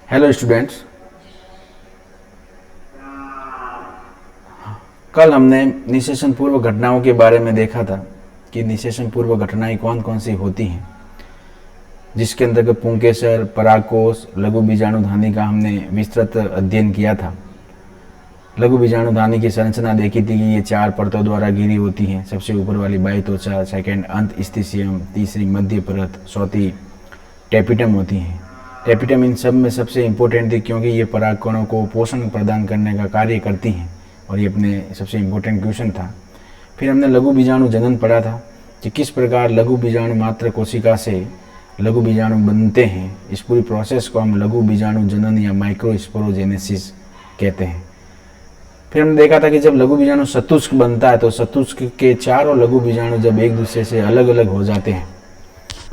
Hello students, कल हमने निषेचन पूर्व घटनाओं के बारे में देखा था कि निषेचन पूर्व घटनाएं कौन कौन सी होती हैं, जिसके अंतर्गत पुंकेसर, परागकोश, लघु बीजाणुधानी का हमने विस्तृत अध्ययन किया था। लघु बीजाणुधानी की संरचना देखी थी कि ये 4 परतों द्वारा घिरी होती हैं। सबसे ऊपर वाली बाह्यत्वचा, सेकंड अंत स्थिसियम, तीसरी मध्य परत, चौथी टेपिटम होती हैं। टेपिटम इन सब में सबसे इम्पोर्टेंट थी क्योंकि ये परागकणों को पोषण प्रदान करने का कार्य करती हैं और ये अपने सबसे इम्पोर्टेंट क्वेश्चन था। फिर हमने लघु बीजाणु जनन पढ़ा था कि किस प्रकार लघु बीजाणु मात्र कोशिका से लघु बीजाणु बनते हैं। इस पूरी प्रोसेस को हम लघु बीजाणु जनन या माइक्रोस्पोरोजेनेसिस कहते हैं। फिर हमने देखा था कि जब लघु बीजाणु शतुष्क बनता है तो शतुष्क के चारों लघु बीजाणु जब एक दूसरे से अलग अलग हो जाते हैं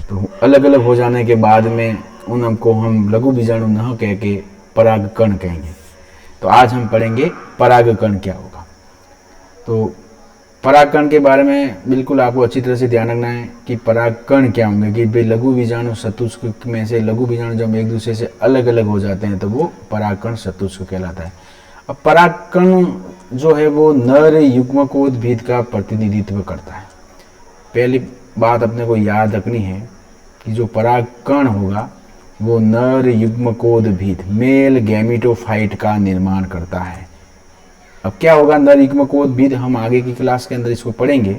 तो अलग अलग हो जाने के बाद में उनको हम लघु बीजाणु न कह के परागकण कहेंगे। तो आज हम पढ़ेंगे परागकण क्या होगा। तो परागकण के बारे में बिल्कुल आपको अच्छी तरह से ध्यान रखना है कि परागकण क्या होंगे कि भाई लघु बीजाणु शतुष्क में से लघु बीजाणु जब एक दूसरे से अलग अलग हो जाते हैं तो वो परागकण शतुष्क कहलाता है। अब परागकण जो है वो नर युग्मकोद्भिद का प्रतिनिधित्व करता है। पहली बात अपने को याद रखनी है कि जो परागकण होगा वो नर युग्मकोद्भिद मेल गैमेटोफाइट का निर्माण करता है। अब क्या होगा नर युग्मकोद्भिद, हम आगे की क्लास के अंदर इसको पढ़ेंगे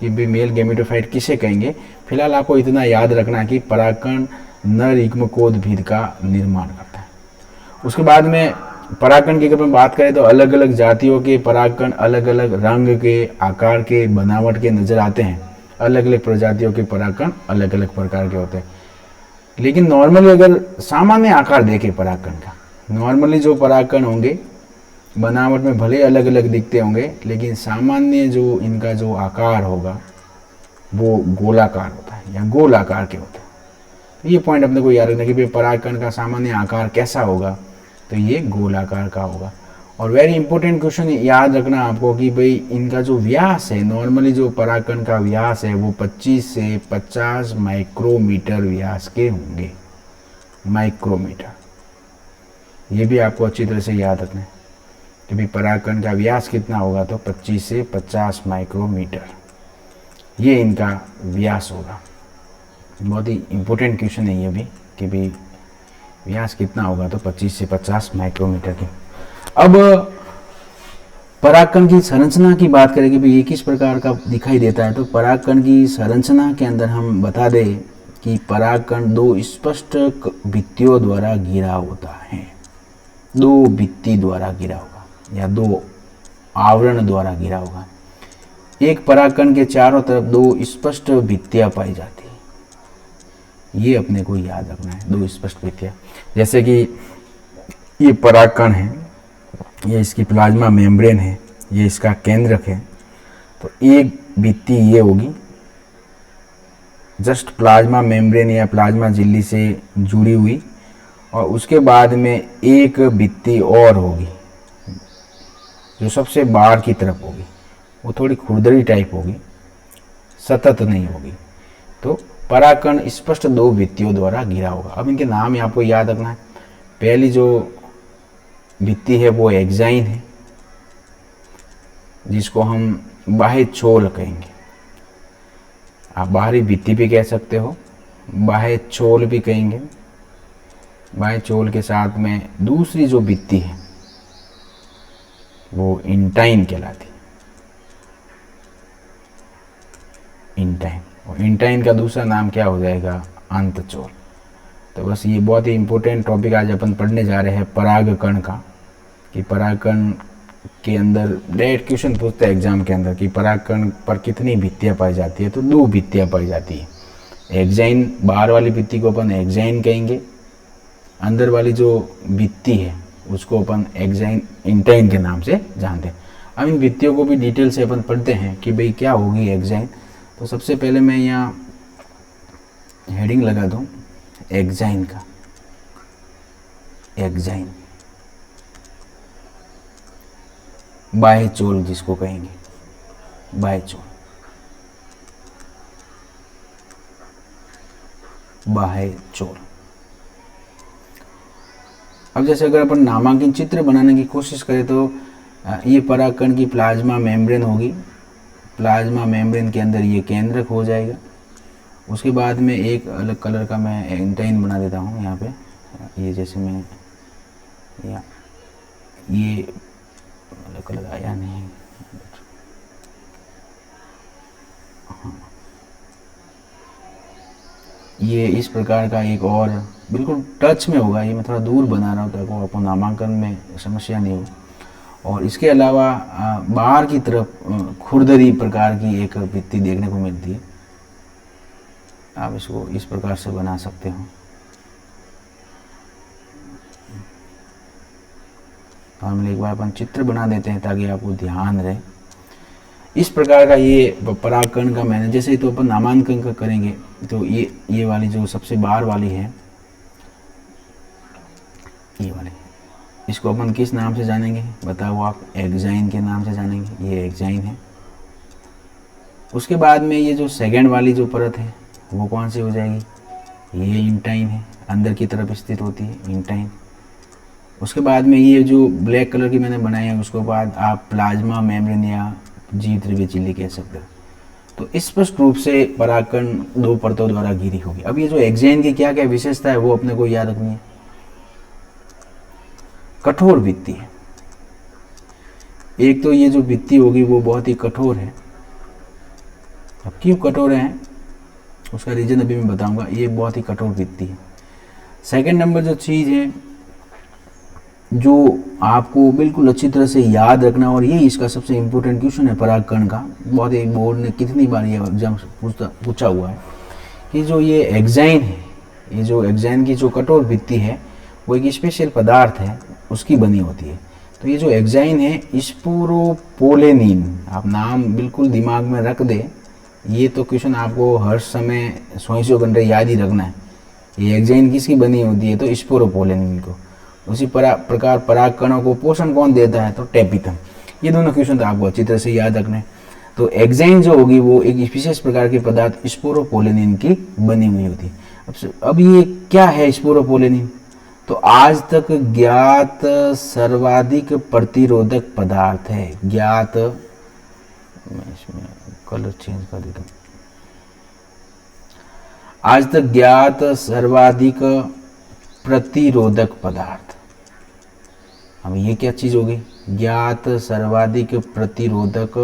कि भी मेल गैमेटोफाइट किसे कहेंगे। फिलहाल आपको इतना याद रखना कि परागकण नर युग्मकोद्भिद का निर्माण करता है। उसके बाद में परागकण की अगर हम बात करें तो अलग अलग जातियों के परागकण अलग अलग रंग के, आकार के, बनावट के नजर आते हैं। अलग अलग प्रजातियों के परागकण अलग अलग प्रकार के होते हैं। लेकिन नॉर्मली अगर सामान्य आकार देखें परागकण का, नॉर्मली जो परागकण होंगे बनावट में भले अलग अलग दिखते होंगे लेकिन सामान्य जो इनका जो आकार होगा वो गोलाकार होता है या गोल आकार के होते हैं। तो ये पॉइंट अपने को याद रखना कि भाई परागकण का सामान्य आकार कैसा होगा, तो ये गोलाकार का होगा। और वेरी इंपॉर्टेंट क्वेश्चन याद रखना आपको कि भाई इनका जो व्यास है, नॉर्मली जो परागकण का व्यास है वो 25 से 50 माइक्रोमीटर व्यास के होंगे। माइक्रोमीटर, ये भी आपको अच्छी तरह से याद रखना है कि भाई परागकण का व्यास कितना होगा, तो 25 से 50 माइक्रोमीटर ये इनका व्यास होगा। बहुत ही इंपॉर्टेंट क्वेश्चन है ये भी कि भाई व्यास कितना होगा, तो 25 से 50 माइक्रोमीटर की। अब परागकण की संरचना की बात करें कि भाई ये किस प्रकार का दिखाई देता है। तो परागकण की संरचना के अंदर हम बता दें कि परागकण 2 स्पष्ट भित्तियों द्वारा घिरा होता है। 2 भित्ति द्वारा घिरा होगा या 2 आवरण द्वारा घिरा होगा। एक परागकण के चारों तरफ 2 स्पष्ट भित्तियां पाई जाती है। ये अपने को याद रखना है, 2 स्पष्ट भित्तियां। जैसे कि ये परागकण है, ये इसकी प्लाज्मा मेम्ब्रेन है, ये इसका केंद्रक है। तो एक भित्ति ये होगी जस्ट प्लाज्मा मेम्ब्रेन या प्लाज्मा झिल्ली से जुड़ी हुई, और उसके बाद में एक भित्ति और होगी जो सबसे बाहर की तरफ होगी। वो थोड़ी खुरदरी टाइप होगी, सतत नहीं होगी। तो परागकण स्पष्ट 2 भित्तियों द्वारा घिरा होगा। अब इनके नाम ही आपको याद रखना है। पहली जो भित्ति है वो एक्साइन है, जिसको हम बाह्य छोल कहेंगे। आप बाहरी भित्ति भी कह सकते हो, बाह्य छोल भी कहेंगे। बाह्य छोल के साथ में दूसरी जो भित्ति है वो इंटाइन कहलाती है। इंटाइन, और इंटाइन का दूसरा नाम क्या हो जाएगा, अंतचोल। तो बस ये बहुत ही इंपॉर्टेंट टॉपिक आज अपन पढ़ने जा रहे हैं परागकण का, कि परागकण के अंदर डायरेक्ट क्वेश्चन पूछते हैं एग्जाम के अंदर कि परागकण पर कितनी भित्तियां पाई जाती है। तो 2 भित्तियां पाई जाती है। एक्साइन, बाहर वाली भित्ति को अपन एक्साइन कहेंगे, अंदर वाली जो भित्ति है उसको अपन एक्साइन इंटाइन के नाम से जानते हैं। अब इन भित्तियों को भी डिटेल से अपन पढ़ते हैं कि भाई क्या होगी एक्साइन। तो सबसे पहले मैं यहाँ हेडिंग लगा दूँ एक्साइन का। एक्साइन बाह्य चोल जिसको कहेंगे, बाह्य चोल, बाह्य चोल। अब जैसे अगर अपन नामांकित चित्र बनाने की कोशिश करें तो ये परागकण की प्लाज्मा मेम्ब्रेन होगी, प्लाज्मा मेम्ब्रेन के अंदर ये केंद्रक हो जाएगा। उसके बाद में एक अलग कलर का मैं एंटाइन बना देता हूँ यहाँ पे, ये जैसे मैं ये अलग कलर आया नहीं, ये इस प्रकार का एक और बिल्कुल टच में होगा, ये मैं थोड़ा दूर बना रहा हूँ ताकि आपको नामांकन में समस्या नहीं हो। और इसके अलावा बाहर की तरफ खुरदरी प्रकार की एक भित्ति देखने को मिलती है, आप इसको इस प्रकार से बना सकते हो। तो हम एक बार अपन चित्र बना देते हैं ताकि आपको ध्यान रहे। इस प्रकार का ये परागकण का मैंने जैसे तो अपन नामांकन का करेंगे तो ये वाली जो सबसे बाहर वाली है, ये वाली, इसको अपन किस नाम से जानेंगे बताओ आप? एक्साइन के नाम से जानेंगे, ये एक्साइन है। उसके बाद में ये जो सेकंड वाली जो परत है वो कौन सी हो जाएगी? ये इंटाइन है, अंदर की तरफ स्थित होती है इंटाइन। उसके बाद में ये जो ब्लैक कलर की मैंने बनाई है उसके बाद आप प्लाज्मा मेम्ब्रेन या जीव द्रव्य झिल्ली कह सकते हो। तो स्पष्ट रूप से परागकण दो परतों द्वारा घिरी होगी। अब ये जो एक्साइन की क्या क्या विशेषता है वो अपने को याद रखनी है। कठोर भित्ति है, एक तो ये जो भित्ति होगी वो बहुत ही कठोर है। अब क्यों कठोर है उसका रीजन अभी मैं बताऊंगा, ये बहुत ही कठोर भित्ति है। सेकंड नंबर जो चीज़ है जो आपको बिल्कुल अच्छी तरह से याद रखना, और ये इसका सबसे इम्पोर्टेंट क्वेश्चन है परागकण का, बहुत ही बोर्ड ने कितनी बार ये एग्जाम पूछा हुआ है कि जो ये एक्साइन है, ये जो एक्साइन की जो कठोर भित्ति है वो एक स्पेशल पदार्थ है उसकी बनी होती है। तो ये जो एक्साइन है स्पोरोपोलेनिन, आप नाम बिल्कुल दिमाग में रख दे, ये तो क्वेश्चन आपको हर समय 100 घंटे याद ही रखना है। ये एक्साइन किसकी बनी होती है? तो स्पोरोपोलेनिन को। उसी प्रकार परागकणों को पोषण कौन देता है? तो टेपिथम। ये दोनों क्वेश्चन तो आपको अच्छी तरह से याद रखने। तो एक्साइन जो होगी वो एक विशेष प्रकार के पदार्थ स्पोरोपोलेनिन की बनी हुई होती है। अब ये क्या है स्पोरोपोलेनिन? तो आज तक ज्ञात सर्वाधिक प्रतिरोधक पदार्थ है। ज्ञात, मैं इसमें कलर चेंज कर देता हूँ, आज तक ज्ञात सर्वाधिक प्रतिरोधक पदार्थ। अब ये क्या चीज होगी? ज्ञात सर्वाधिक प्रतिरोधक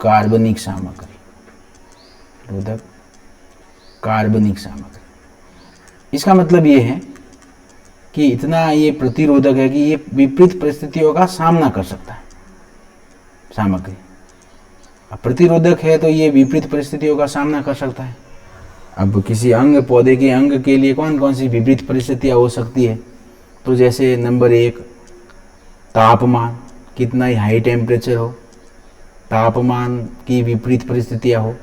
कार्बनिक सामग्री, रोधक कार्बनिक सामग्री। इसका मतलब ये है कि इतना ये प्रतिरोधक है कि ये विपरीत परिस्थितियों का सामना कर सकता है सामग्री। अब प्रतिरोधक है तो ये विपरीत परिस्थितियों का सामना कर सकता है। अब किसी अंग, पौधे के अंग के लिए कौन कौन सी विपरीत परिस्थितियां हो सकती है? तो जैसे नंबर 1 तापमान, कितना ही हाई टेम्परेचर हो, तापमान की विपरीत परिस्थितियां हो,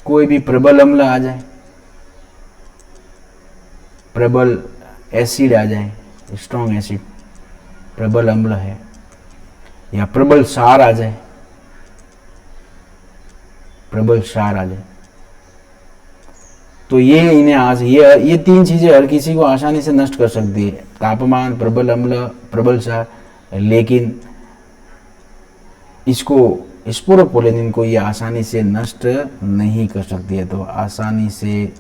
कोई भी प्रबल अम्ल आ जाए, प्रबल एसिड आ जाए, स्ट्रॉन्ग एसिड प्रबल अम्ल है, या प्रबल क्षार आ जाए, प्रबल क्षार आ जाए, तो ये इन्हें आज ये 3 चीजें हर किसी को आसानी से नष्ट कर सकती है, तापमान, प्रबल अम्ल, प्रबल क्षार। लेकिन इसको स्पोरोपोलेनिन को ये आसानी से नष्ट नहीं कर सकती है। तो आसानी से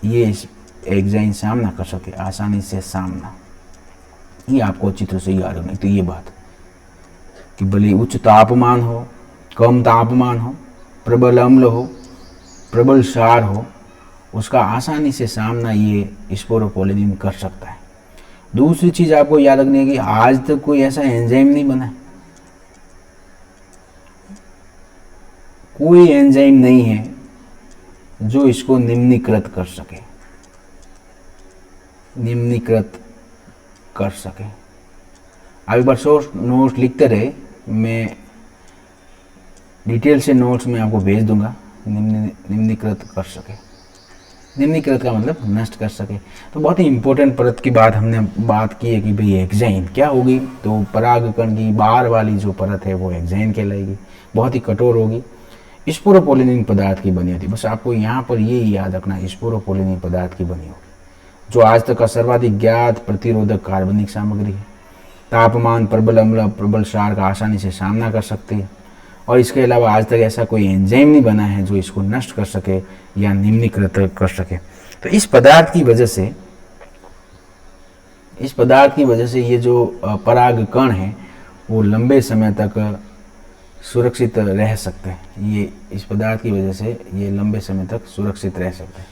ये एक्साइन सामना कर सके, आसानी से सामना, ये आपको अच्छी तरह से याद रखना। तो ये बात कि भले उच्च तापमान हो, कम तापमान हो, प्रबल अम्ल हो, प्रबल क्षार हो, उसका आसानी से सामना ये स्पोरोपोलेनिन कर सकता है। दूसरी चीज आपको याद रखनी है कि आज तक कोई ऐसा एंजाइम नहीं बना है, कोई एंजाइम नहीं है जो इसको निम्नीकृत कर सके, निम्नीकृत कर सके। आप एक बार शॉर्ट नोट्स लिखते रहे, मैं डिटेल से नोट्स में आपको भेज दूंगा। निम्नीकृत कर सके, निम्नीकृत का मतलब नष्ट कर सके। तो बहुत ही इंपॉर्टेंट परत की बात हमने बात की है कि भाई एक्साइन क्या होगी। तो परागकण की बाहर वाली जो परत है वो एक्साइन कहलाएगी, बहुत ही कठोर होगी। स्पोरोपोलिनिन पदार्थ की बनी होती है। बस आपको यहाँ पर ये याद रखना, स्पोरोपोलिनिन पदार्थ की बनी होगी, जो आज तक का सर्वाधिक ज्ञात प्रतिरोधक कार्बनिक सामग्री है। तापमान, प्रबल अम्ल, प्रबल क्षार का आसानी से सामना कर सकती है, और इसके अलावा आज तक ऐसा कोई एंजाइम नहीं बना है जो इसको नष्ट कर सके या निम्नीकृत कर सके। तो इस पदार्थ की वजह से ये जो पराग कण है वो लंबे समय तक सुरक्षित रह सकते हैं। ये इस पदार्थ की वजह से ये लंबे समय तक सुरक्षित रह सकते हैं।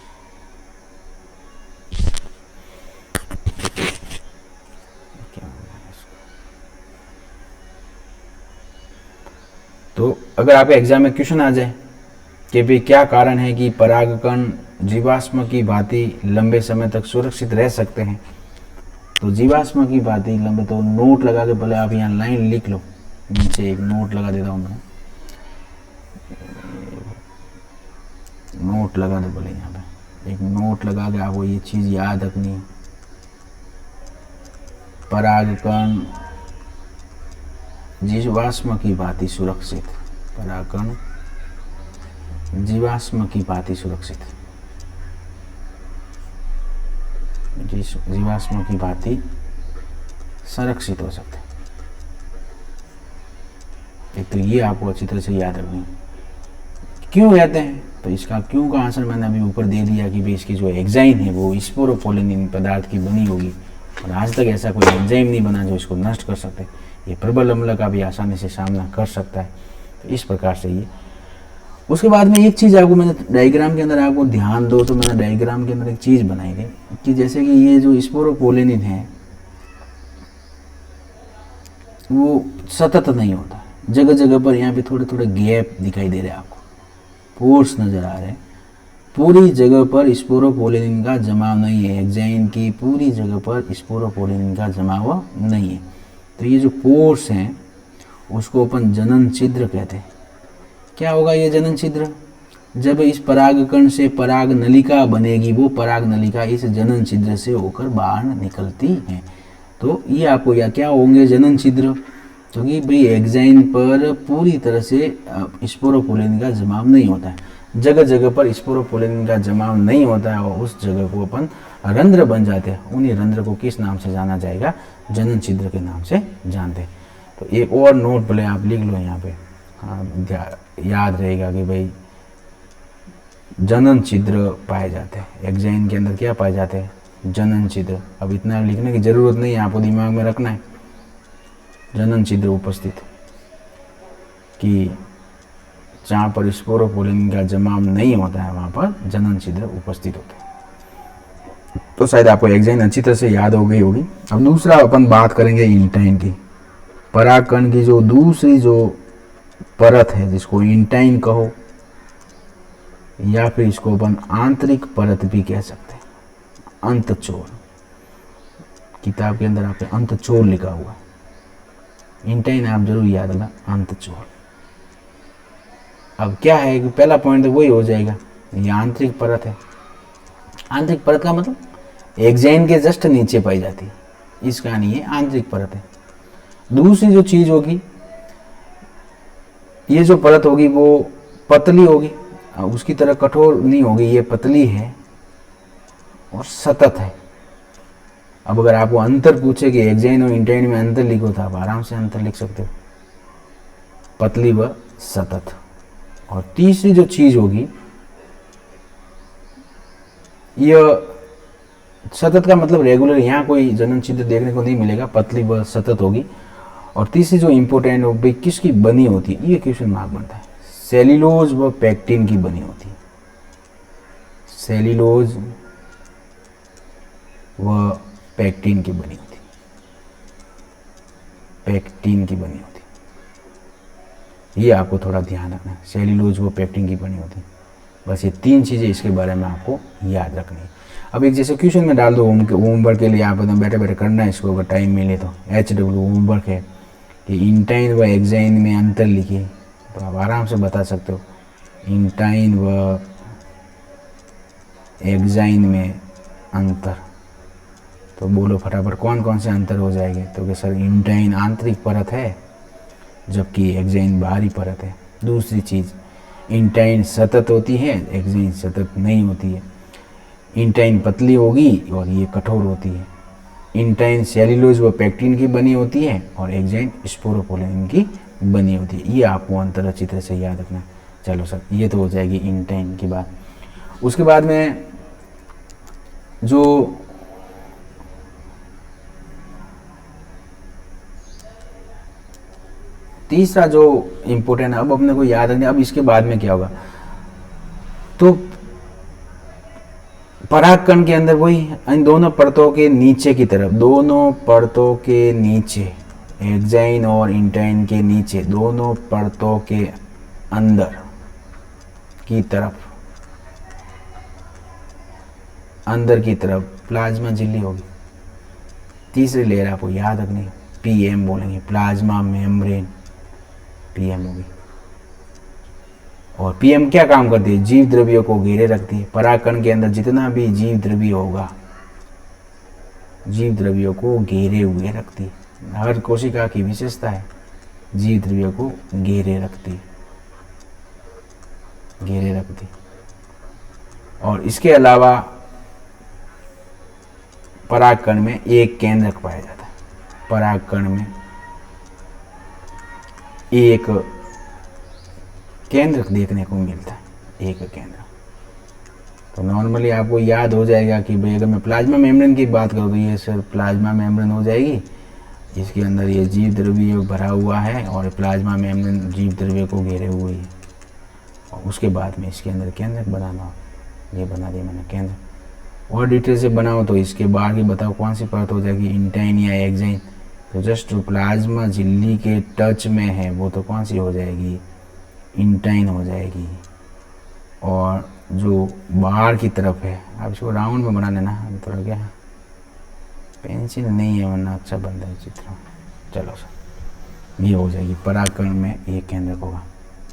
तो अगर आपके एग्जाम में क्वेश्चन आ जाए कि भाई क्या कारण है कि परागकण जीवाश्म की भांति लंबे समय तक सुरक्षित रह सकते हैं, तो जीवाश्म की भांति लंबे, तो नोट लगा के पहले आप यहाँ लाइन लिख लो, नीचे एक नोट लगा देता हूँ मैं, नोट लगा दो पहले यहाँ पे, एक नोट लगा के आपको ये चीज़ याद रखनी है। परागकण जीवाश्म की भांति सुरक्षित, परागकण जीवाश्म की भांति सुरक्षित, जीवाश्म की भांति संरक्षित हो सकते हैं। एक तो ये आपको अच्छी तरह से याद रखनी। क्यों कहते हैं, तो इसका क्यों का आंसर मैंने अभी ऊपर दे दिया कि भाई इसकी जो एग्जाइन है वो स्पोरोपोलिनिन पदार्थ की बनी होगी, और आज तक ऐसा कोई एंजाइम नहीं बना जो इसको नष्ट कर सकते। ये प्रबल अम्ल का भी आसानी से सामना कर सकता है। तो इस प्रकार से ये। उसके बाद में एक चीज़ आपको मैंने डायग्राम के अंदर आपको ध्यान दो, तो मैंने डायग्राम के अंदर एक चीज़ बनाई है कि जैसे कि ये जो स्पोरोपोलिनिन है वो सतत नहीं होता, जगह जगह पर यहाँ पे थोड़े थोड़े गैप दिखाई दे रहे हैं आपको, पोर्स नज़र आ रहे हैं। पूरी जगह पर स्पोरोपोलिनिन का जमाव नहीं है, एग्जाइन की पूरी जगह पर स्पोरोपोलिनिन का जमाव नहीं है। तो ये जो पोर्स हैं उसको अपन जनन छिद्र कहते हैं। क्या होगा ये जनन छिद्र, जब इस परागकण से पराग नलिका बनेगी, वो पराग नलिका इस जनन छिद्र से होकर बाहर निकलती है। तो ये आपको या क्या होंगे जनन छिद्र, क्योंकि भाई एग्जाइन पर पूरी तरह से स्पोरोपोलिनिन का जमाव नहीं होता है, जगह जगह पर स्पोरोपोलिनिन का जमाव नहीं होता है, और उस जगह को अपन रंध्र बन जाते हैं। उन्हीं रंध्र को किस नाम से जाना जाएगा, जनन छिद्र के नाम से जानते हैं। तो एक और नोट भले आप लिख लो यहाँ पे, हाँ याद रहेगा कि भाई जनन छिद्र पाए जाते हैं एग्जाइन के अंदर। क्या पाए जाते हैं, जनन छिद्र। अब इतना लिखने की जरूरत नहीं है, आपको दिमाग में रखना है जनन छिद्र उपस्थित, कि जहाँ पर स्पोरोपोलिनिन का जमाव नहीं होता है वहाँ पर जनन छिद्र उपस्थित होते हैं। तो शायद आपको एग्जाइन अच्छी तरह से याद हो गई होगी। अब दूसरा अपन बात करेंगे इंटाइन की। परागकण की जो दूसरी जो परत है, जिसको इंटाइन कहो या फिर इसको अपन आंतरिक परत भी कह सकते हैं, अंतचोर। किताब के अंदर आपके अंतचोर लिखा हुआ है, इंटाइन आप जरूर याद रखना, अंतचोर। अब क्या है कि पहला पॉइंट तो वही हो जाएगा, ये आंतरिक परत है। आंतरिक परत का मतलब एग्जाइन के जस्ट नीचे पाई जाती है, इसका नहीं है, आंतरिक परत है। दूसरी जो चीज होगी, ये जो परत होगी वो पतली होगी, उसकी तरह कठोर नहीं होगी, ये पतली है और सतत है। अब अगर आपको अंतर पूछे कि एग्जाइन और इंटाइन में अंतर लिखो, तो आप आराम से अंतर लिख सकते हो, पतली व सतत। और तीसरी जो चीज होगी, यह सतत का मतलब रेगुलर, यहाँ कोई जनन छिद्र देखने को नहीं मिलेगा, पतली व सतत होगी। और तीसरी जो इम्पोर्टेंट हो भाई किसकी बनी होती है, ये क्वेश्चन मार्क बनता है, सेल्यूलोज व पेक्टिन की बनी होती है। सेल्यूलोज व पेक्टिन की बनी होती है, पेक्टिन की बनी होती है, ये आपको थोड़ा ध्यान रखना है, सेल्यूलोज व पेक्टिन की बनी होती है। बस ये तीन चीज़ें इसके बारे में आपको याद रखनी है। अब एक जैसे क्वेश्चन में डाल दो, होमवर्क के लिए आप एकदम बैठे बैठे करना है इसको, अगर टाइम मिले तो। HW होमवर्क है कि इंटाइन व एग्जाइन में अंतर लिखिए, तो आप आराम से बता सकते हो इंटाइन व एग्जाइन में अंतर। तो बोलो फटाफट कौन कौन से अंतर हो जाएंगे। तो कि सर इंटाइन आंतरिक परत है जबकि एग्जाइन बाहरी परत है। दूसरी चीज़ इंटाइन सतत होती है, एक्साइन सतत नहीं होती है। इंटाइन पतली होगी और ये कठोर होती है। इंटाइन सेल्यूलोज व पेक्टिन की बनी होती है और एक्साइन स्पोरोपोलिन की बनी होती है। ये आपको अंतर अच्छी तरह से याद रखना। चलो सर, ये तो हो जाएगी इंटाइन की बात। उसके बाद में जो तीसरा जो इम्पोर्टेंट है, अब अपने को याद रखना। अब इसके बाद में क्या होगा, तो परागकण के अंदर वही इन दोनों परतों के नीचे की तरफ, दोनों परतों के नीचे, एक्साइन और इंटाइन के नीचे, दोनों परतों के अंदर की तरफ, अंदर की तरफ प्लाज्मा झिल्ली होगी। तीसरी लेयर आपको याद रखनी, पीएम बोलेंगे, प्लाज्मा मेम्ब्रेन, पीएम होगी। और पीएम क्या काम करती है, जीव द्रव्यों को घेरे रखती है। परागकण के अंदर जितना भी जीव द्रव्य होगा, जीव द्रव्यों को घेरे हुए रखती है। हर कोशिका की विशेषता है, जीव द्रव्यों को घेरे रखती है, घेरे रखती है। और इसके अलावा परागकण में एक केंद्रक पाया जाता है। परागकण में एक केंद्रक देखने को मिलता है, एक केंद्र। तो नॉर्मली आपको याद हो जाएगा कि भाई अगर मैं प्लाज्मा मेम्ब्रेन की बात करूँ तो ये सर प्लाज्मा मेम्ब्रेन हो जाएगी। इसके अंदर ये जीव द्रव्य भरा हुआ है और प्लाज्मा मेम्ब्रेन जीव द्रव्य को घेरे हुए है। और उसके बाद में इसके अंदर केंद्रक बनाना हो, ये बना दिया मैंने केंद्र। और डिटेल से बनाओ तो इसके बाद ही बताओ कौन सी परत हो जाएगी, इंटाइन या एक्साइन। तो जस्ट जो प्लाज्मा झिल्ली के टच में है वो तो कौन सी हो जाएगी, इंटाइन हो जाएगी। और जो बाहर की तरफ है, आप इसको राउंड में बना लेना। अभी थोड़ा क्या पेंसिल नहीं है वरना अच्छा बनता है चित्र। चलो सर, ये हो जाएगी परागकण में एक केंद्रक होगा।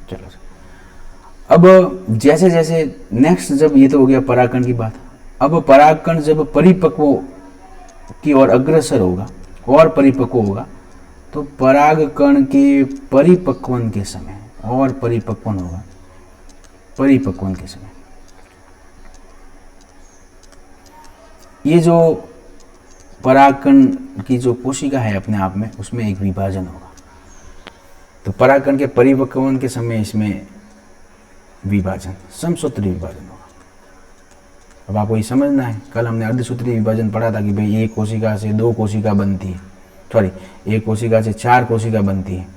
चलो सर, अब जैसे जैसे नेक्स्ट, जब ये तो हो गया परागकण की बात। अब परागकण जब परिपक्व की ओर अग्रसर होगा और परिपक्व होगा, तो परागकण के परिपक्वन के समय और परिपक्वन होगा, परिपक्वन के समय ये जो परागकण की जो कोशिका है अपने आप में, उसमें एक विभाजन होगा। तो परागकण के परिपक्वन के समय इसमें विभाजन, समसूत्री विभाजन होगा। अब आपको ये समझना है, कल हमने अर्धसूत्री विभाजन पढ़ा था कि भाई एक कोशिका से दो कोशिका बनती है, सॉरी एक कोशिका से चार कोशिका बनती है,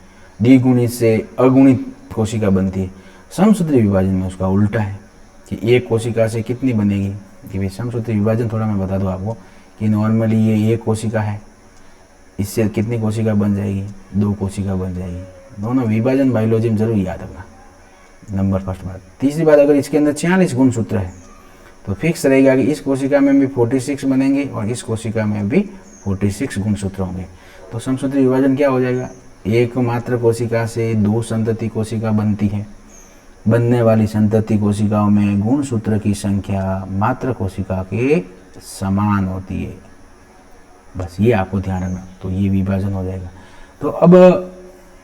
द्विगुणित से अगुणित कोशिका बनती है। समसूत्री विभाजन में उसका उल्टा है कि एक कोशिका से कितनी बनेगी, कि भाई समसूत्री विभाजन थोड़ा मैं बता दूं आपको कि नॉर्मली ये एक कोशिका है, इससे कितनी कोशिका बन जाएगी, दो कोशिका बन जाएगी। दोनों विभाजन बायोलॉजी में जरूर याद रखना, नंबर फर्स्ट बात। तीसरी बात, अगर इसके अंदर 46 गुणसूत्र है तो फिक्स रहेगा कि इस कोशिका में भी 46 बनेंगे और इस कोशिका में भी 46 गुणसूत्र होंगे। तो समसूत्री विभाजन क्या हो जाएगा, एक मात्र कोशिका से दो संतति कोशिका बनती है। बनने वाली संतति कोशिकाओं में गुणसूत्र की संख्या मात्र कोशिका के समान होती है। बस ये आपको ध्यान रखना, तो ये विभाजन हो जाएगा। तो अब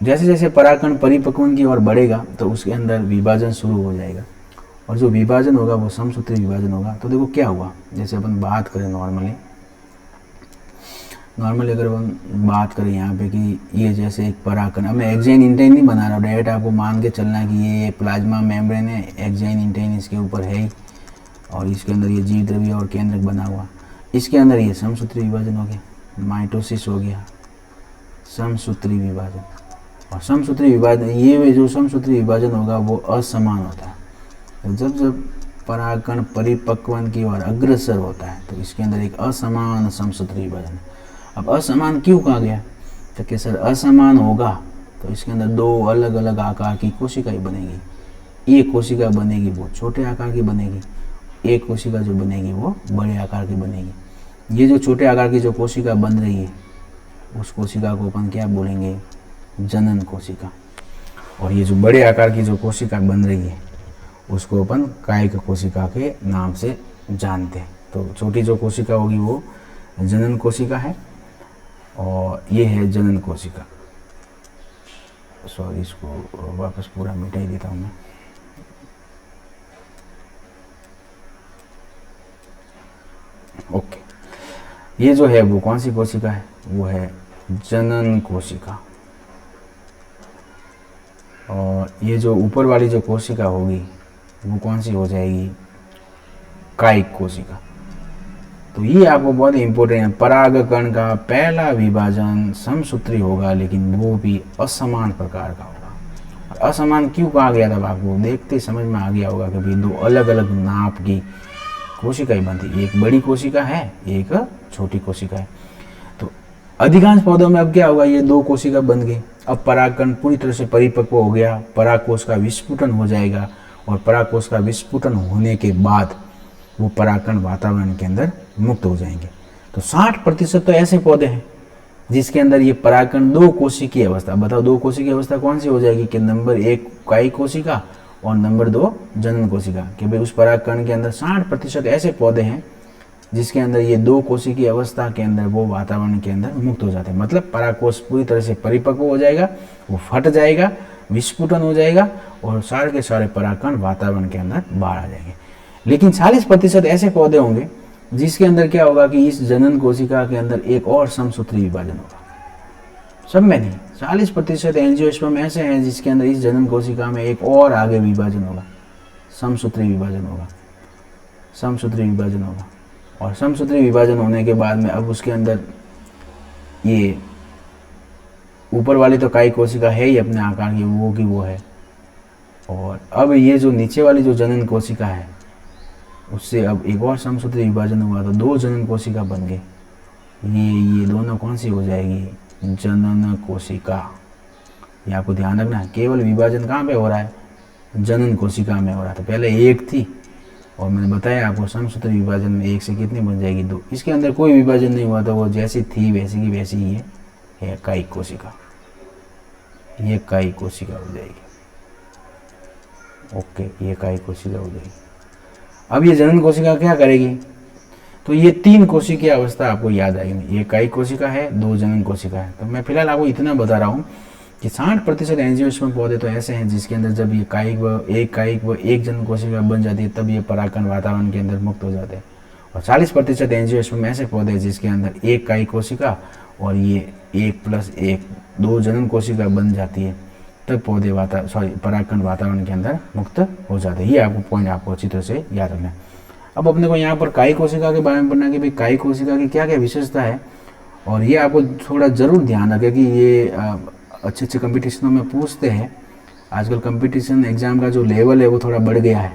जैसे जैसे परागकण परिपक्वन की ओर बढ़ेगा तो उसके अंदर विभाजन शुरू हो जाएगा, और जो विभाजन होगा वो समसूत्री विभाजन होगा। तो देखो क्या हुआ, जैसे अपन बात करें नॉर्मली अगर हम बात करें यहाँ पे कि ये जैसे एक परागकण, अब मैं एक्साइन इंटाइन नहीं बना रहा हूँ, डायरेक्ट आपको मान के चलना है कि ये प्लाज्मा मेम्ब्रेन है, एक्साइन इंटाइन इसके ऊपर है ही, और इसके अंदर ये जीव द्रव्य और केंद्रक बना हुआ। इसके अंदर ये समसूत्री विभाजन हो गया, माइटोसिस हो गया, समसूत्री विभाजन। और समसूत्री विभाजन, ये जो समसूत्री विभाजन होगा वो असमान होता है। तो जब जब परागकण परिपक्वन की ओर अग्रसर होता है तो इसके अंदर एक असमान समसूत्री विभाजन है। अब असमान क्यों कहा गया, तो कि सर असमान होगा तो इसके अंदर दो अलग अलग आकार की कोशिकाएं बनेगी। एक कोशिका बनेगी वो छोटे आकार की बनेगी, एक कोशिका जो बनेगी वो बड़े आकार की बनेगी। ये जो छोटे आकार की जो कोशिका बन रही है उस कोशिका को अपन क्या बोलेंगे, जनन कोशिका। और ये जो बड़े आकार की जो कोशिका बन रही है उसको अपन कायिक कोशिका के नाम से जानते हैं। तो छोटी जो कोशिका होगी वो जनन कोशिका है, और ये है जनन कोशिका। सॉरी, इसको वापस पूरा मिटा ही देता हूँ मैं। ओके, ये जो है वो कौन सी कोशिका है? वो है जनन कोशिका। और ये जो ऊपर वाली जो कोशिका होगी वो कौन सी हो जाएगी? कायिक कोशिका। तो ये आपको बहुत ही इंपॉर्टेंट है। परागकण का पहला विभाजन समसूत्री होगा, लेकिन वो भी असमान प्रकार का होगा। असमान क्यों कहा गया था? आपको देखते समझ में आ गया होगा कि भाई दो अलग अलग नाप की कोशिकाएं बनती, एक बड़ी कोशिका है, एक छोटी कोशिका है। तो अधिकांश पौधों में अब क्या होगा? ये दो कोशिका बन गई। अब परागकण पूरी तरह से परिपक्व हो गया, परागकोश का विस्फुटन हो जाएगा, और परागकोश का विस्फुटन होने के बाद वो परागकण वातावरण के अंदर मुक्त हो जाएंगे। तो 60% तो ऐसे पौधे हैं जिसके अंदर ये परागकण दो कोशिकीय अवस्था, बताओ दो कोशिकीय अवस्था कौन सी हो जाएगी? कि नंबर 1 कायिक कोशिका और नंबर 2 जनन कोशिका। कि भाई उस परागकण के अंदर 60% ऐसे पौधे हैं जिसके अंदर ये दो कोशिकीय अवस्था के अंदर वो वातावरण के अंदर मुक्त हो जाते हैं। मतलब परागकोश पूरी तरह से परिपक्व हो जाएगा, वो फट जाएगा, विस्फुटन हो जाएगा, और सारे के सारे परागकण वातावरण के अंदर बाहर आ जाएंगे। लेकिन 40% ऐसे पौधे होंगे जिसके अंदर क्या होगा कि इस जनन कोशिका के अंदर एक और समसूत्री विभाजन होगा। सब में नहीं, 40% एंजियोस्पर्म ऐसे हैं जिसके अंदर इस जनन कोशिका में एक और आगे विभाजन होगा, समसूत्री विभाजन होगा, समसूत्री विभाजन होगा। और समसूत्री विभाजन होने के बाद में अब उसके अंदर ये ऊपर वाली तो कायिक कोशिका है ही अपने आकार की, वो की वो है, और अब ये जो नीचे वाली जो जनन कोशिका है उससे अब एक और समसूत्री विभाजन हुआ, तो दो जनन कोशिका बन गए। ये दोनों कौन सी हो जाएगी? जनन कोशिका। ये आपको ध्यान रखना है, केवल विभाजन कहाँ पे हो रहा है? जनन कोशिका में हो रहा था। पहले एक थी और मैंने बताया आपको समसूत्री विभाजन में एक से कितनी बन जाएगी? 2। इसके अंदर कोई विभाजन नहीं हुआ था, वो जैसी थी वैसी की वैसी ही है कायिक कोशिका। ये कायिक कोशिका हो जाएगी। ओके, ये कायिक कोशिका हो जाएगी। अब ये जनन कोशिका क्या करेगी? तो ये 3 कोशिकीय अवस्था आपको याद आएगी। ये कायिक कोशिका है, 2 जनन कोशिका है। तो मैं फिलहाल आपको इतना बता रहा हूँ कि 60% एंजियोस्पर्म पौधे तो ऐसे हैं जिसके अंदर जब ये कायिक व एक जनन कोशिका बन जाती है तब ये परागकण वातावरण के अंदर मुक्त हो जाते हैं। और 40% एंजियोस्पर्म ऐसे पौधे हैं जिसके अंदर एक कायिक कोशिका और ये 1+1 2 जनन कोशिका बन जाती है, तब पौधे परागकण वातावरण के अंदर मुक्त हो जाते हैं। ये आपको पॉइंट आपको अच्छी तरह से याद रखना है। अब अपने को यहाँ पर कायिक कोशिका के बारे में पढ़ना कि भाई कायिक कोशिका की क्या क्या विशेषता है, और ये आपको थोड़ा ज़रूर ध्यान रखें कि ये अच्छे कंपटीशनों में पूछते हैं। आजकल कंपटीशन एग्जाम का जो लेवल है वो थोड़ा बढ़ गया है,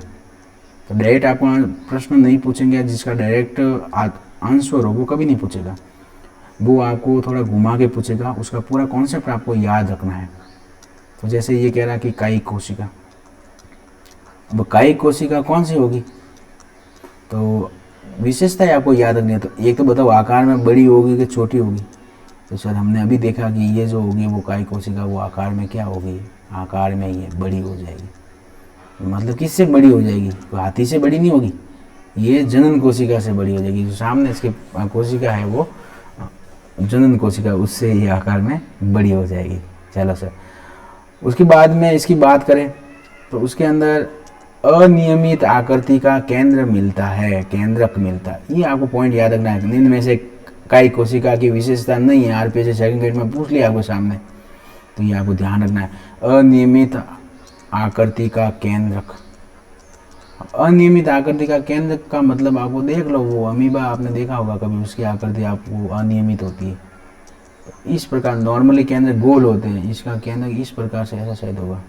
तो डायरेक्ट आपको प्रश्न नहीं पूछेंगे, जिसका डायरेक्ट आंसर हो वो कभी नहीं पूछेगा, वो आपको थोड़ा घुमा के पूछेगा, उसका पूरा कॉन्सेप्ट आपको याद रखना है। तो जैसे ये कह रहा है कि कायिक कोशिका, अब कायिक कोशिका कौन सी होगी? तो विशेषता है आपको याद रखनी है। तो एक तो बताओ आकार में बड़ी होगी कि छोटी होगी? तो सर हमने अभी देखा कि ये जो होगी वो कायिक कोशिका वो आकार में क्या होगी? आकार में ये बड़ी हो जाएगी। मतलब किससे बड़ी हो जाएगी? तो हाथी से बड़ी नहीं होगी, ये जनन कोशिका से बड़ी हो जाएगी। जो सामने इसकी कोशिका है वो जनन कोशिका, उससे ये आकार में बड़ी हो जाएगी। चलो सर, उसके बाद में इसकी बात करें तो उसके अंदर अनियमित आकृति का केंद्र मिलता है, केंद्रक मिलता है। ये आपको पॉइंट याद रखना है। इनमें से कायिक कोशिका की विशेषता नहीं है, आरपीएससी सेकंड ग्रेड में पूछ लिया आपको सामने, तो ये आपको ध्यान रखना है। अनियमित आकृति का केंद्रक। अनियमित आकृति का केंद्रक का मतलब आपको देख लो, वो अमीबा आपने देखा होगा कभी, उसकी आकृति आपको अनियमित होती है। इस प्रकार नॉर्मली केंद्र गोल होते हैं, इसका केंद्र इस प्रकार से ऐसा शायद होगा,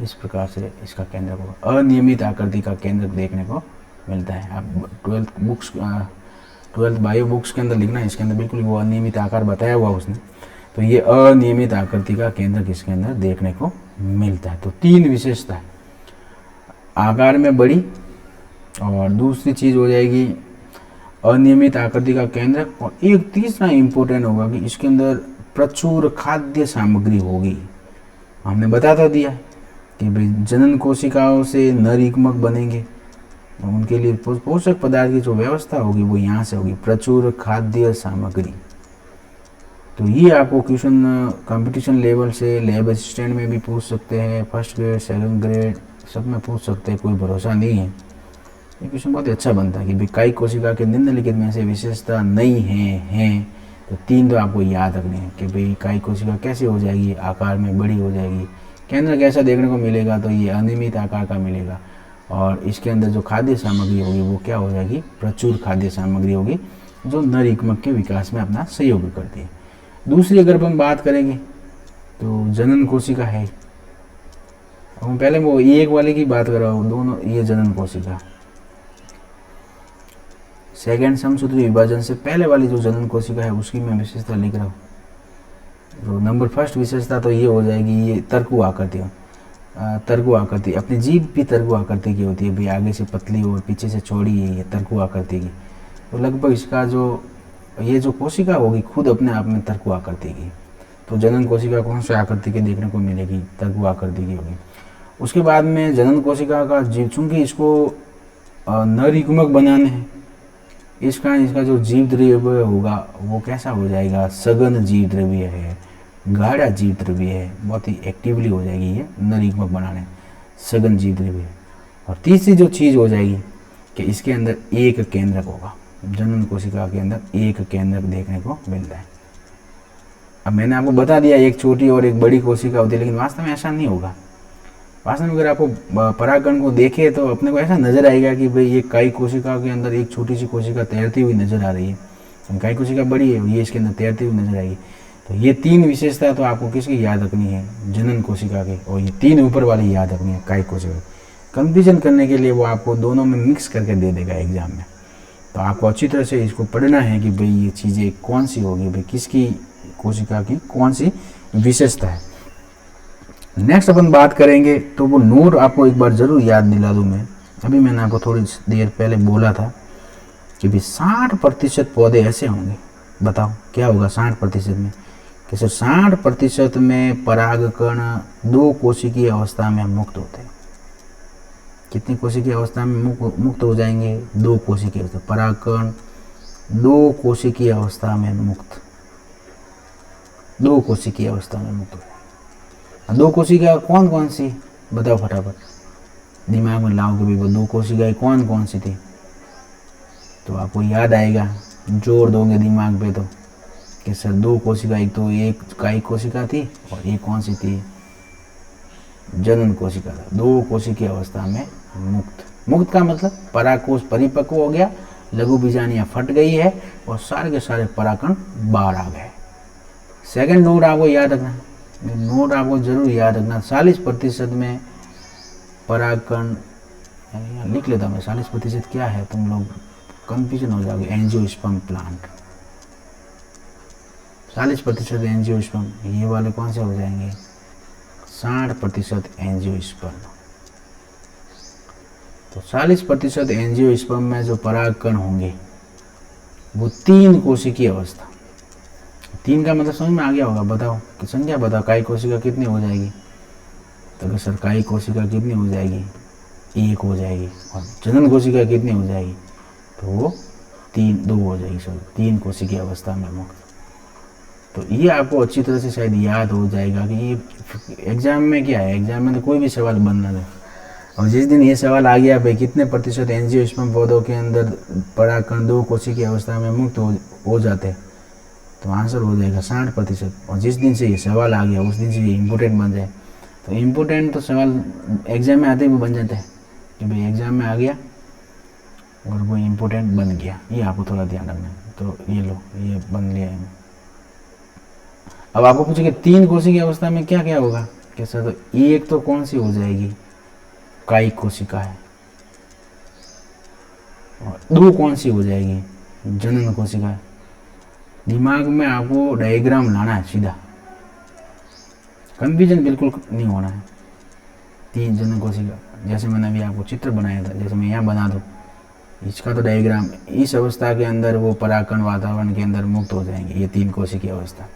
इस प्रकार से इसका केंद्र होगा। अनियमित आकृति का केंद्र देखने को मिलता है। आप 12th बायो बुक्स के अंदर लिखना, इसके अंदर बिल्कुल वो अनियमित आकार बताया हुआ उसने। तो ये अनियमित आकृति का केंद्र किसके अंदर देखने को मिलता है? तो 3 विशेषता है, आकार में बड़ी, और दूसरी चीज़ हो जाएगी अनियमित आकृति का केंद्र, और एक तीसरा इंपॉर्टेंट होगा कि इसके अंदर प्रचुर खाद्य सामग्री होगी। हमने बता तो दिया कि भाई जनन कोशिकाओं से नरयुग्मक बनेंगे, उनके लिए पोषक पदार्थ की जो व्यवस्था होगी वो यहाँ से होगी, प्रचुर खाद्य सामग्री। तो ये आपको क्वेश्चन कंपटीशन लेवल से लैब असिस्टेंट में भी पूछ सकते हैं, फर्स्ट ग्रेड सेकंड ग्रेड सब में पूछ सकते हैं, कोई भरोसा नहीं है। ये क्वेश्चन बहुत ही अच्छा बनता है कि भाई कायिक कोशिका के निम्नलिखित में से विशेषता नहीं है तो 3 तो आपको याद रखने हैं कि भाई कायिक कोशिका कैसे हो जाएगी, आकार में बड़ी हो जाएगी, केंद्र कैसा देखने को मिलेगा, तो ये अनियमित आकार का मिलेगा, और इसके अंदर जो खाद्य सामग्री होगी वो क्या हो जाएगी, प्रचुर खाद्य सामग्री होगी जो नरयुग्मक के विकास में अपना सहयोग करती है। दूसरी अगर हम बात करेंगे तो जनन कोशिका है। हम पहले वो एक वाले की बात कर रहा हूँ, दोनों ये जनन कोशिका, सेकेंड समसूत्री विभाजन से पहले वाली जो जनन कोशिका है उसकी मैं विशेषता लिख रहा हूँ। तो नंबर फर्स्ट विशेषता तो ये हो जाएगी, ये तर्कु आकृति, तर्कु आकृति, अपनी जीभ भी तर्कु आकृति की होती है भाई, आगे से पतली और पीछे से चौड़ी है ये तर्कु आकृति की। तो लगभग इसका जो ये जो कोशिका होगी खुद अपने आप में तर्कु आकृति की। तो जनन कोशिका कौन सी आकृति की देखने को मिलेगी, तर्कु आकृति की होगी। उसके बाद में जनन कोशिका का जीव, चूंकि इसको नरयुग्मक बनाने हैं, इसका जो जीव द्रव्य होगा वो कैसा हो जाएगा, सघन जीव द्रव्य है, गाढ़ा जीव द्रव्य है, बहुत ही एक्टिवली हो जाएगी ये नरयुग्मक बनाने, सघन जीव द्रव्य। और तीसरी जो चीज़ हो जाएगी कि इसके अंदर एक केंद्रक होगा, जनन कोशिका के अंदर एक केंद्रक देखने को मिलता है। अब मैंने आपको बता दिया एक छोटी और एक बड़ी कोशिका होती है, लेकिन वास्तव में ऐसा नहीं होगा। वास्तव में अगर आपको परागकण को देखे तो अपने को ऐसा नजर आएगा कि भाई ये कायिक कोशिका के अंदर एक छोटी सी कोशिका तैरती हुई नजर आ रही है, कायिक कोशिका बड़ी है, ये इसके अंदर तैरती हुई नजर आएगी। तो ये 3 विशेषता तो आपको किसकी याद रखनी है, जनन कोशिका की, और ये 3 ऊपर वाली याद रखनी है कायिक कोशिका। कंफ्यूजन करने के लिए वो आपको दोनों में मिक्स करके दे देगा एग्जाम में। तो आपको अच्छी तरह से इसको पढ़ना है कि भाई ये चीज़ें कौन सी होगी, भाई किसकी कोशिका की कौन सी विशेषता है। नेक्स्ट अपन बात करेंगे तो वो नोट आपको एक बार जरूर याद दिला दूं मैं। अभी मैंने आपको थोड़ी देर पहले बोला था कि भाई 60% पौधे ऐसे होंगे, बताओ क्या होगा 60% में, कि सर 60% में परागकण 2 कोशिकीय अवस्था में मुक्त होते हैं। कितनी कोशिकीय अवस्था में मुक्त हो जाएंगे, 2 कोशिकीय अवस्था, परागकण 2 कोशिकीय अवस्था में मुक्त, 2 कोशिकीय अवस्था में मुक्त हो। 2 कोशिका कौन कौन सी बताओ फटाफट, दिमाग में लाओ कि भाई वो 2 कोशिकाएं कौन कौन सी थी, तो आपको याद आएगा, जोर दोगे दिमाग पे तो कि सर 2 कोशिका, एक तो एक कायिक कोशिका थी और एक कौन सी थी, जनन कोशिका था। 2 कोशिकीय अवस्था में मुक्त, मुक्त का मतलब परागकोश परिपक्व हो गया, लघु बीजाणुयां फट गई है और सारे के सारे परागकण बाहर आ गए। सेकंड नोट आपको याद रखना, नोट आपको जरूर याद रखना, 40% में परागकण, लिख लेता मैं 40% क्या है, तुम लोग कंफ्यूजन हो जाओगे। एंजियोस्पर्म प्लांट, 40% एंजियोस्पर्म, ये वाले कौन से हो जाएंगे, 60% एंजियोस्पर्म। तो 40% एंजियोस्पर्म में जो परागकण होंगे वो 3 कोशिकीय अवस्था, 3 का मतलब समझ में आ गया होगा, बताओ कि संख्या बताओ, कायिक कोशिका कितनी हो जाएगी, तो सर कायिक कोशिका कितनी हो जाएगी, 1 हो जाएगी, और जनन कोशिका कितनी हो जाएगी, तो वो 2 हो जाएगी, सॉरी 3 कोशिकीय अवस्था में मुक्त। तो ये आपको अच्छी तरह से शायद याद हो जाएगा कि ये एग्जाम में क्या है, एग्जाम में तो कोई भी सवाल बनना है, और जिस दिन ये सवाल आ गया भाई कितने प्रतिशत एंजियोस्पर्म पौधों के अंदर परागकण 2 कोशिकीय अवस्था में मुक्त हो जाते हैं, तो आंसर हो जाएगा 60%। और जिस दिन से ये सवाल आ गया उस दिन से ये इम्पोर्टेंट बन जाए। तो इम्पोर्टेंट तो सवाल एग्जाम में आते ही बन जाते हैं कि भाई एग्जाम में आ गया और वो इम्पोर्टेंट बन गया, ये आपको थोड़ा ध्यान रखना है। तो ये लो, ये बन लिया है। अब आपको पूछेंगे 3 कोशिकीय अवस्था में क्या क्या होगा, कैसा, तो एक तो कौन सी हो जाएगी, कायिक कोशिका है, और 2 कौन सी हो जाएगी, जनन कोशिका है। दिमाग में आपको डायग्राम लाना है सीधा, कंफ्यूजन बिल्कुल नहीं होना है। 3 जनन कोशिका, जैसे मैंने अभी आपको चित्र बनाया था, जैसे मैं यहाँ बना दूँ, इसका तो डायग्राम, इस अवस्था के अंदर वो परागकण वातावरण के अंदर मुक्त हो जाएंगे, ये 3 कोशिकीय अवस्था,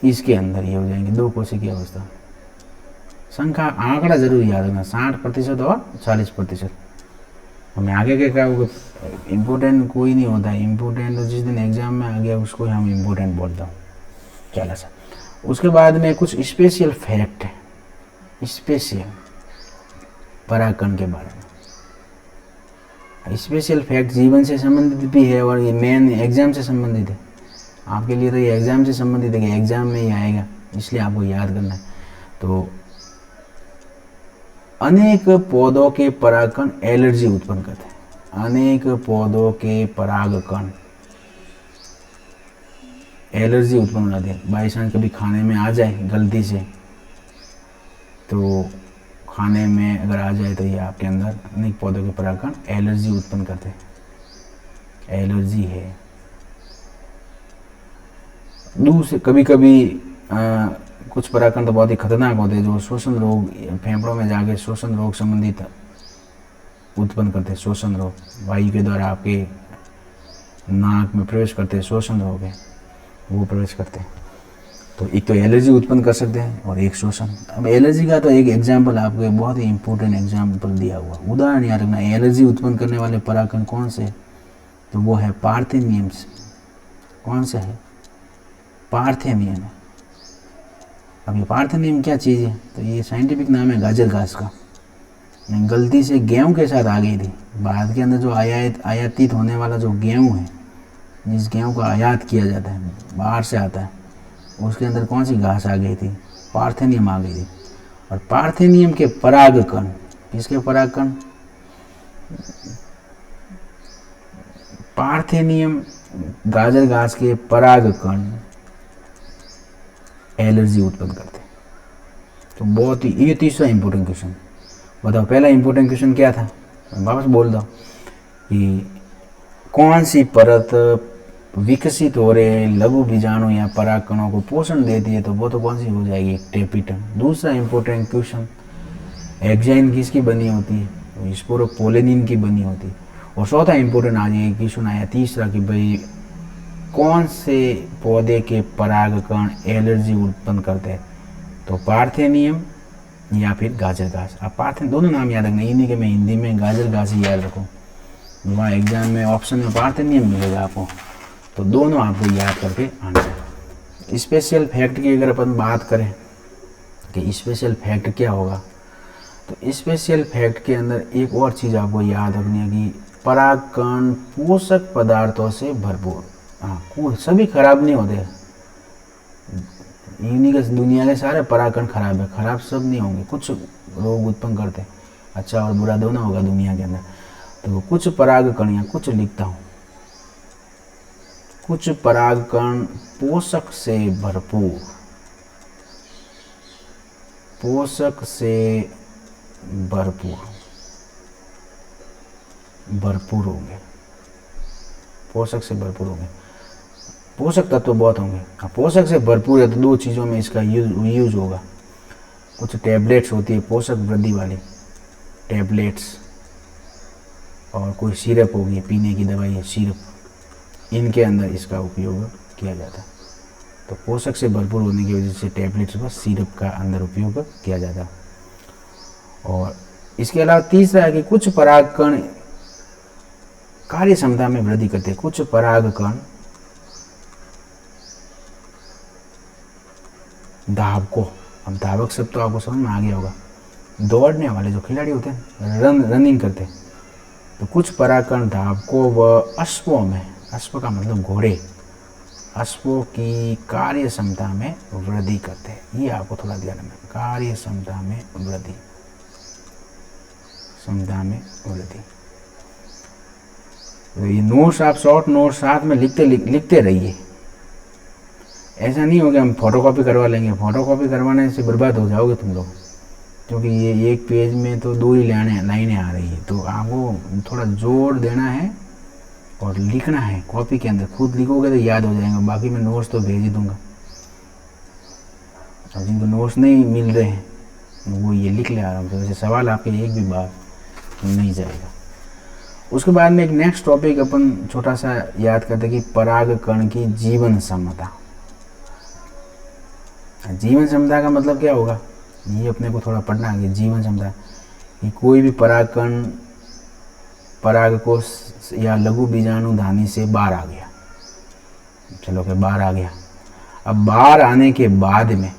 इसके अंदर ये हो जाएंगे 2 कोशिकीय अवस्था। संख्या आंकड़ा जरूर याद रखना, 60% और 40%। हमें आगे के क्या होगा, इम्पोर्टेंट कोई नहीं होता है, इम्पोर्टेंट तो जिस दिन एग्जाम में आ गया उसको हम इम्पोर्टेंट बोलता हूँ। चला सा, उसके बाद में कुछ स्पेशल फैक्ट है, स्पेशल परागकण के बारे में। स्पेशल फैक्ट जीवन से संबंधित भी है और ये मेन एग्जाम से संबंधित है। आपके लिए तो ये एग्जाम से संबंधित है कि एग्जाम में ही आएगा, इसलिए आपको याद करना है। तो अनेक पौधों के परागकण एलर्जी उत्पन्न करते हैं। अनेक पौधों के परागकण एलर्जी उत्पन्न करते हैं। बाई चांस कभी खाने में आ जाए गलती से, तो खाने में अगर आ जाए तो ये आपके अंदर अनेक पौधों के परागकण एलर्जी उत्पन्न करते हैं। एलर्जी है। दूसरे कभी कभी कुछ परागकण तो बहुत ही खतरनाक होते हैं जो श्वसन रोग, फेफड़ों में जाके श्वसन रोग संबंधित उत्पन्न करते हैं। श्वसन रोग वायु के द्वारा आपके नाक में प्रवेश करते हैं, श्वसन रोग है वो प्रवेश करते हैं। तो एक तो एलर्जी उत्पन्न कर सकते हैं और एक शोषण। अब एलर्जी का तो एक एग्जाम्पल आपको बहुत ही इंपॉर्टेंट एग्जाम्पल दिया हुआ, उदाहरण याद रखना। एलर्जी उत्पन्न करने वाले परागकण कौन से, तो वो है पार्थेनियम्स। कौन सा है, पार्थेनियम है। अब ये पार्थेनियम क्या चीज़ है, तो ये साइंटिफिक नाम है गाजर घास का। गलती से गेहूँ के साथ आ गई थी। भारत के अंदर जो आयातित होने वाला जो गेहूँ है, जिस गेहूँ को आयात किया जाता है, बाहर से आता है, उसके अंदर कौन सी घास आ गई थी, पार्थेनियम आ गई थी। और पार्थेनियम के परागकण, किसके परागकण, पार्थेनियम गाजर घास के परागकण एलर्जी उत्पन्न करते हैं। तो बहुत ही, ये तीसरा इंपॉर्टेंट क्वेश्चन बताओ। पहला इंपॉर्टेंट क्वेश्चन क्या था, वापस बोल दो कि कौन सी परत विकसित हो रहे लघु बीजाणु या परागकणों को पोषण देती है, तो वो तो कौन सी हो जाएगी, टेपिटम। दूसरा इंपॉर्टेंट क्वेश्चन, एग्जाइन किसकी बनी होती है, स्पोरोपोलेनिन की बनी होती है। और चौथा इंपॉर्टेंट आज ये क्वेश्चन आया तीसरा कि भाई कौन से पौधे के परागकण एलर्जी उत्पन्न करते हैं, तो पार्थेनियम या फिर गाजर घास। आप पार्थेन दोनों नाम याद रखना, इन्हीं के मैं हिंदी में गाजर घास ही याद रखूँ, वहाँ एग्जाम में ऑप्शन में पार्थेनियम मिलेगा आपको, तो दोनों आपको याद करके आना। स्पेशल फैक्ट की अगर अपन बात करें कि स्पेशल फैक्ट क्या होगा, तो स्पेशल फैक्ट के अंदर एक और चीज़ आपको याद रखनी है कि परागकण पोषक पदार्थों से भरपूर। हाँ, कोई सभी खराब नहीं होते, यूनिक दुनिया के सारे परागकण खराब है, खराब सब नहीं होंगे, कुछ रोग उत्पन्न करते, अच्छा और बुरा दोनों होगा दुनिया के अंदर। तो कुछ परागकण या कुछ लिखता हूँ, कुछ परागकण पोषक से भरपूर, पोषक से भरपूर होंगे, पोषक से भरपूर होंगे। पोषक तत्व बहुत होंगे। पोषक से भरपूर है तो दो चीज़ों में इसका यूज होगा। कुछ टैबलेट्स होती है पोषक वृद्धि वाली टैबलेट्स, और कोई सिरप होगी, पीने की दवाई है सिरप, इनके अंदर इसका उपयोग किया जाता है। तो पोषक से भरपूर होने की वजह से टैबलेट्स व सिरप का अंदर उपयोग किया जाता है। और इसके अलावा तीसरा है कि कुछ परागकण कार्य क्षमता में वृद्धि करते हैं। कुछ परागकण धावकों, अब धावक शब्द तो आपको समझ में आ गया होगा, दौड़ने वाले जो खिलाड़ी होते हैं, रनिंग करते हैं, तो कुछ परागकण धावकों व अश्वों में, अश्व का मतलब घोड़े, अश्वों की कार्य क्षमता में वृद्धि करते हैं। ये आपको थोड़ा ध्यान रखना, कार्य क्षमता में वृद्धि, क्षमता में वृद्धि। तो ये नोट्स आप शॉर्ट नोट्स साथ में लिखते रहिए। ऐसा नहीं हो कि हम फोटोकॉपी करवा लेंगे, फोटोकॉपी करवाने से बर्बाद हो जाओगे तुम लोग, क्योंकि ये एक पेज में तो दो ही लाइनें आ रही है। तो आपको थोड़ा जोर देना है और लिखना है कॉपी के अंदर। खुद लिखोगे तो याद हो जाएगा, बाकी मैं नोट्स तो भेज ही दूंगा। और जिनको नोट्स नहीं मिल रहे हैं वो ये लिख ले आराम से, वैसे सवाल आपके एक भी बार नहीं जाएगा। उसके बाद में एक नेक्स्ट टॉपिक अपन छोटा सा याद करते हैं कि परागकण की जीवन क्षमता। जीवन क्षमता का मतलब क्या होगा, ये अपने को थोड़ा पढ़ना है। जीवन क्षमता कि कोई भी परागकण परागकोश या लघु बीजाणु धानी से बाहर आ गया, चलो कि बाहर आ गया। अब बाहर आने के बाद में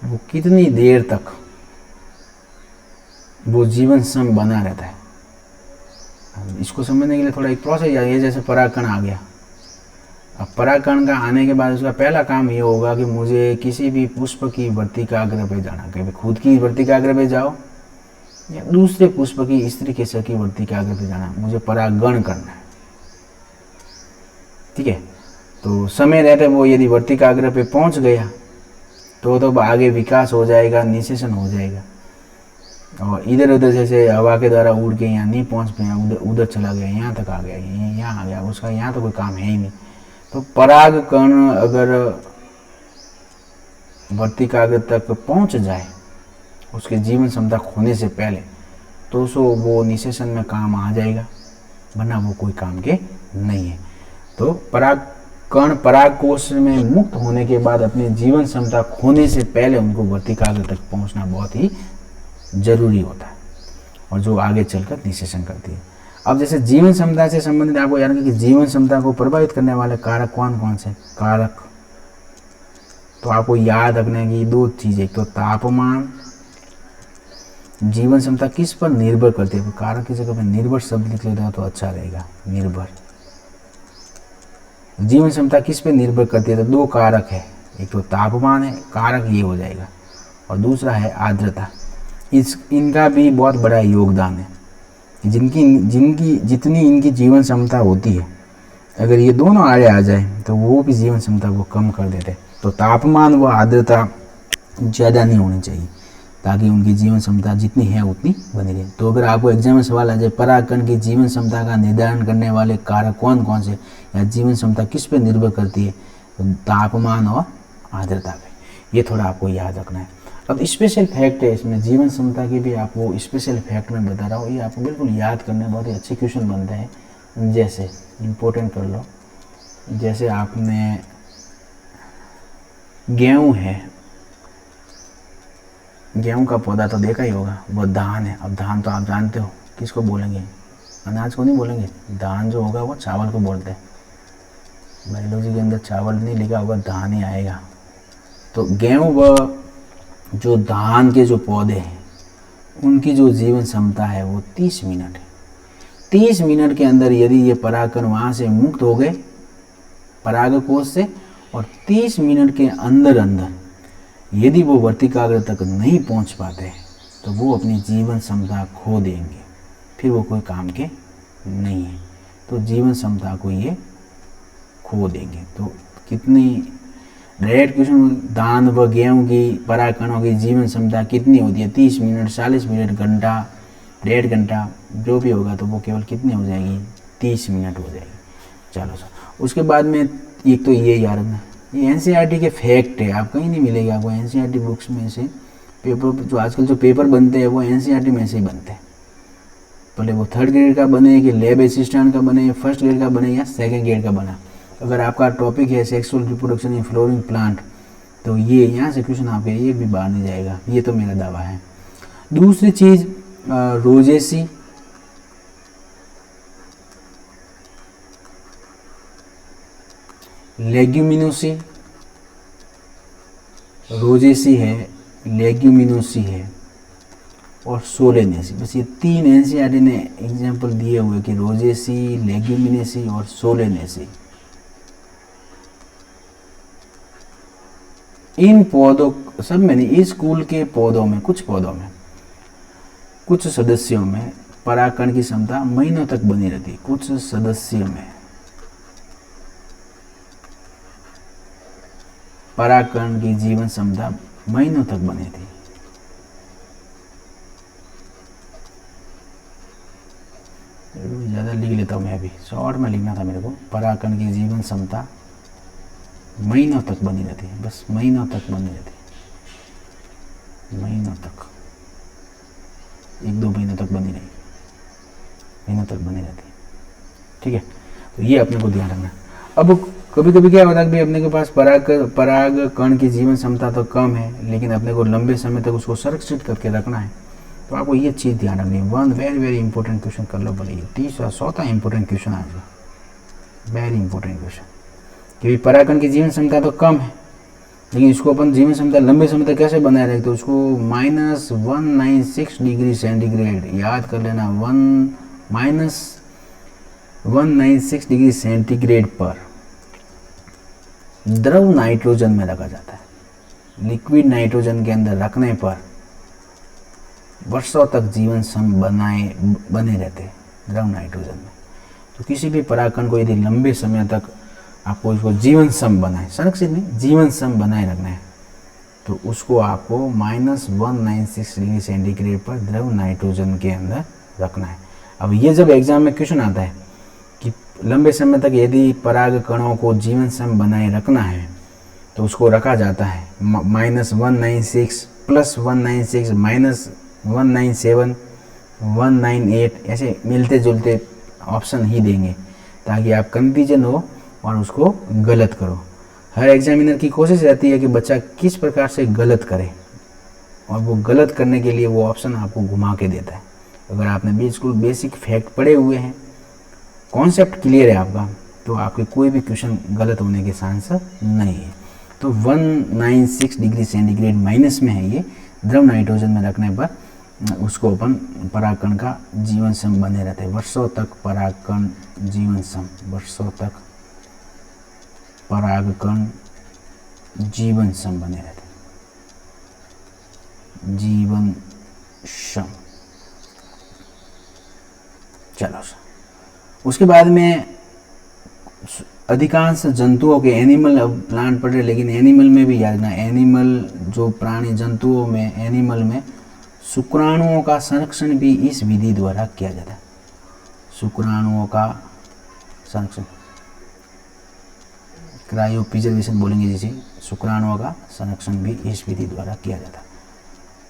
वो कितनी देर तक वो जीवन क्षम बना रहता है, इसको समझने के लिए थोड़ा एक प्रोसेस ये जैसे परागकण आ गया। अब परागकण का आने के बाद उसका पहला काम ये होगा कि मुझे किसी भी पुष्प की वर्तिकाग्र पे जाना, कभी खुद की वर्तिकाग्र पे जाओ या दूसरे पुष्प की स्त्री केसर की वर्तिकाग्र पे जाना, मुझे परागण करना है। ठीक है, तो समय रहते वो यदि वर्तिकाग्र पे पहुंच गया तो आगे विकास हो जाएगा, निषेचन हो जाएगा। और इधर उधर जैसे हवा के द्वारा उड़ के यहाँ नहीं पहुँच पाया, उधर उधर चला गया, यहाँ तक आ गया, यहाँ आ गया, उसका यहाँ तो कोई काम है ही नहीं। तो पराग कण अगर वर्तिकाग्र तक पहुँच जाए उसके जीवन क्षमता खोने से पहले, तो वो निषेचन में काम आ जाएगा, वरना वो कोई काम के नहीं है। तो पराग कण पराग कोश में मुक्त होने के बाद अपनी जीवन क्षमता खोने से पहले उनको वर्तिकाग्र तक पहुंचना बहुत ही जरूरी होता है, और जो आगे चलकर निषेचन करती है। अब जैसे जीवन क्षमता से संबंधित आपको याद रखें कि जीवन क्षमता को प्रभावित करने वाले कारक कौन कौन से कारक, तो आपको याद रखने की दो चीजें, एक तो तापमान, जीवन क्षमता किस पर निर्भर करती है, कारक की जगह पर निर्भर शब्द लिख लेता तो अच्छा रहेगा, निर्भर। जीवन क्षमता किस पे निर्भर करती है, तो दो कारक है, एक तो तापमान है, कारक ये हो जाएगा, और दूसरा है आर्द्रता। इनका भी बहुत बड़ा योगदान है। जितनी इनकी जीवन क्षमता होती है, अगर ये दोनों आड़े आ जाए तो वो भी जीवन क्षमता को कम कर देते हैं। तो तापमान व आर्द्रता ज़्यादा नहीं होनी चाहिए ताकि उनकी जीवन क्षमता जितनी है उतनी बनी रहे। तो अगर आपको एग्जाम में सवाल आ जाए परागकण की जीवन क्षमता का निर्धारण करने वाले कारक कौन कौन से, या जीवन क्षमता किस पे निर्भर करती है, तो तापमान और आर्द्रता पे, ये थोड़ा आपको याद रखना है। अब स्पेशल फैक्ट है इसमें, जीवन क्षमता की भी आपको स्पेशल फैक्ट में बता रहा हूँ, ये आपको बिल्कुल याद करने बहुत ही अच्छे क्वेश्चन बनते हैं। जैसे इम्पोर्टेंट कर लो, जैसे आपने गेहूँ है, गेहूं का पौधा तो देखा ही होगा, वो धान है। अब धान तो आप जानते हो किसको बोलेंगे, अनाज को नहीं बोलेंगे, धान जो होगा वो चावल को बोलते हैं। बायोलॉजी के अंदर चावल नहीं लिखा होगा, धान ही आएगा। तो गेहूं व जो धान के जो पौधे हैं उनकी जो जीवन क्षमता है वो 30 मिनट है। 30 मिनट के अंदर यदि ये परागकण वहाँ से मुक्त हो गए परागकोश से, और 30 मिनट के अंदर यदि वो वर्तिकाग्र तक नहीं पहुंच पाते तो वो अपनी जीवन क्षमता खो देंगे, फिर वो कोई काम के नहीं है। तो जीवन क्षमता को ये खो देंगे। तो कितनी डायरेक्ट क्वेश्चन, धान व गेहूं की परागकणों की जीवन क्षमता कितनी होती है, 30 मिनट, 40 मिनट, घंटा, 1.5 घंटा, जो भी होगा, तो वो केवल कितनी हो जाएगी, 30 मिनट हो जाएगी। चलो सर, उसके बाद में एक तो ये याद रखना, ये एनसीईआरटी के फैक्ट है, आप कहीं नहीं मिलेगा आपको एनसीईआरटी बुक्स में से। पेपर जो आजकल जो पेपर बनते हैं वो एनसीईआरटी में से ही बनते हैं, भले वो 3rd ग्रेड का बने कि लैब असिस्टेंट का बने, 1st ग्रेड का बने या 2nd ग्रेड का बना। अगर आपका टॉपिक है sexual reproduction in flowering plant, तो ये यहाँ से क्वेश्चन आपके एक भी बाहर नहीं जाएगा, ये तो मेरा दावा है। दूसरी चीज़ रोजेसी, लेग्यूमिनोसी, रोजेसी है, लेग्यूमिनोसी है और सोलेनेसी। बस ये 3 एनसीईआरटी ने एग्जाम्पल दिए हुए कि रोजेसी, लेग्यूमिनेसी और सोलेनेसी। इन पौधों सब में नहीं, इस स्कूल के पौधों में, कुछ पौधों में, कुछ सदस्यों में परागकण की क्षमता महीनों तक बनी रहती है। कुछ सदस्यों में परागकण की जीवन क्षमता महीनों तक बनी थी। ज़्यादा लिख लेता हूँ मैं, अभी शॉर्ट में लिखना था मेरे को। परागकण की जीवन क्षमता महीनों तक बनी रहती है, बस महीनों तक बनी रहती है, महीनों तक, 1-2 महीनों तक बनी रही, महीनों तक बनी रहती है। ठीक है, तो ये अपने को ध्यान रखना। अब कभी कभी क्या होता है कि अपने के पास परागकण की जीवन क्षमता तो कम है, लेकिन अपने को लंबे समय तक उसको संरक्षित करके रखना है, तो आपको ये चीज़ ध्यान रखनी है। वन वेरी इंपॉर्टेंट क्वेश्चन कर लो, भले 30-100 इंपॉर्टेंट क्वेश्चन आएगा, वेरी इंपॉर्टेंट क्वेश्चन। क्योंकि परागकण की जीवन क्षमता तो कम है, लेकिन इसको अपन जीवन क्षमता लंबे समय तक कैसे बनाए रखते, तो उसको -196 डिग्री सेंटीग्रेड याद कर लेना, 196 डिग्री सेंटीग्रेड पर द्रव नाइट्रोजन में रखा जाता है। लिक्विड नाइट्रोजन के अंदर रखने पर वर्षों तक जीवन सम बने रहते हैं द्रव नाइट्रोजन में। तो किसी भी परागकण को यदि लंबे समय तक आपको इसको जीवन सम बनाए, संरक्षित नहीं, जीवन सम बनाए रखना है, तो उसको आपको -196 डिग्री सेंटीग्रेड पर द्रव नाइट्रोजन के अंदर रखना है। अब ये जब एग्जाम में क्वेश्चन आता है कि लंबे समय तक यदि पराग कणों को जीवन सम बनाए रखना है तो उसको रखा जाता है -196 + 196 -197 198 ऐसे मिलते जुलते ऑप्शन ही देंगे ताकि आप कंफ्यूजन हो और उसको गलत करो। हर एग्जामिनर की कोशिश रहती है कि बच्चा किस प्रकार से गलत करे और वो गलत करने के लिए वो ऑप्शन आपको घुमा के देता है। अगर आपने बिल्कुल बेसिक फैक्ट पढ़े हुए हैं, कॉन्सेप्ट क्लियर है आपका, तो आपके कोई भी क्वेश्चन गलत होने के चांस नहीं है। तो 196 डिग्री सेंटीग्रेड माइनस में है ये, द्रव नाइट्रोजन में रखने पर उसको अपन परागकण का जीवन सम बने रहते हैं। वर्षों तक परागकण जीवन सम, वर्षों तक परागकण जीवन सम बने रहते हैं, जीवन सम। चलो सर, उसके बाद में अधिकांश जंतुओं के, एनिमल, अब प्लांट पढ़ रहे लेकिन एनिमल में भी याद रखना, एनिमल जो प्राणी जंतुओं में, एनिमल में शुक्राणुओं का संरक्षण भी इस विधि द्वारा किया जाता है। शुक्राणुओं का संरक्षण, क्रायो प्रिजर्वेशन बोलेंगे जिसे, शुक्राणुओं का संरक्षण भी इस विधि द्वारा किया जाता है।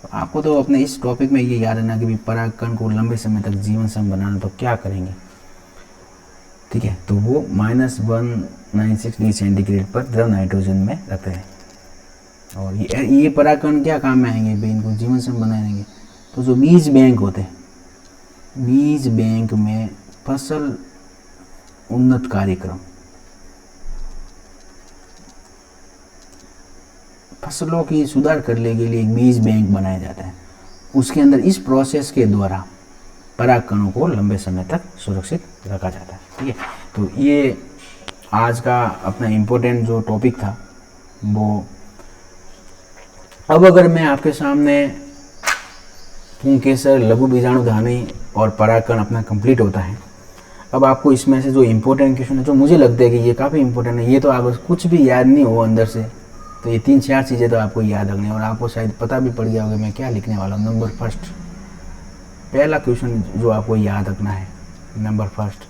तो आपको तो अपने इस टॉपिक में ये याद रखना कि भी परागकण को लंबे समय तक जीवन सम बनाना तो क्या करेंगे, ठीक है। तो वो -196 डिग्री सेंटीग्रेड पर द्रव नाइट्रोजन में रखते हैं। और ये परागकण क्या काम में आएंगे भाई, इनको जीवन सम बनाएंगे। तो जो बीज बैंक होते हैं, बीज बैंक में फसल उन्नत कार्यक्रम, फसलों की सुधार करने के लिए एक बीज बैंक बनाया जाता है। उसके अंदर इस प्रोसेस के द्वारा परागकणों को लंबे समय तक सुरक्षित रखा जाता है, ठीक है। तो ये आज का अपना इम्पोर्टेंट जो टॉपिक था वो। अब अगर मैं आपके सामने पुंकेसर, लघु बीजाणुधानी और परागकण अपना कंप्लीट होता है, अब आपको इसमें से जो इम्पोर्टेंट क्वेश्चन है, जो मुझे लगता है कि ये काफ़ी इम्पोर्टेंट है, ये तो आपको कुछ भी याद नहीं हो अंदर से, तो ये 3-4 चीज़ें तो आपको याद रखनी है। और आपको शायद पता भी पड़ गया होगा मैं क्या लिखने वाला हूँ। नंबर फर्स्ट, पहला क्वेश्चन जो आपको याद रखना है, नंबर फर्स्ट,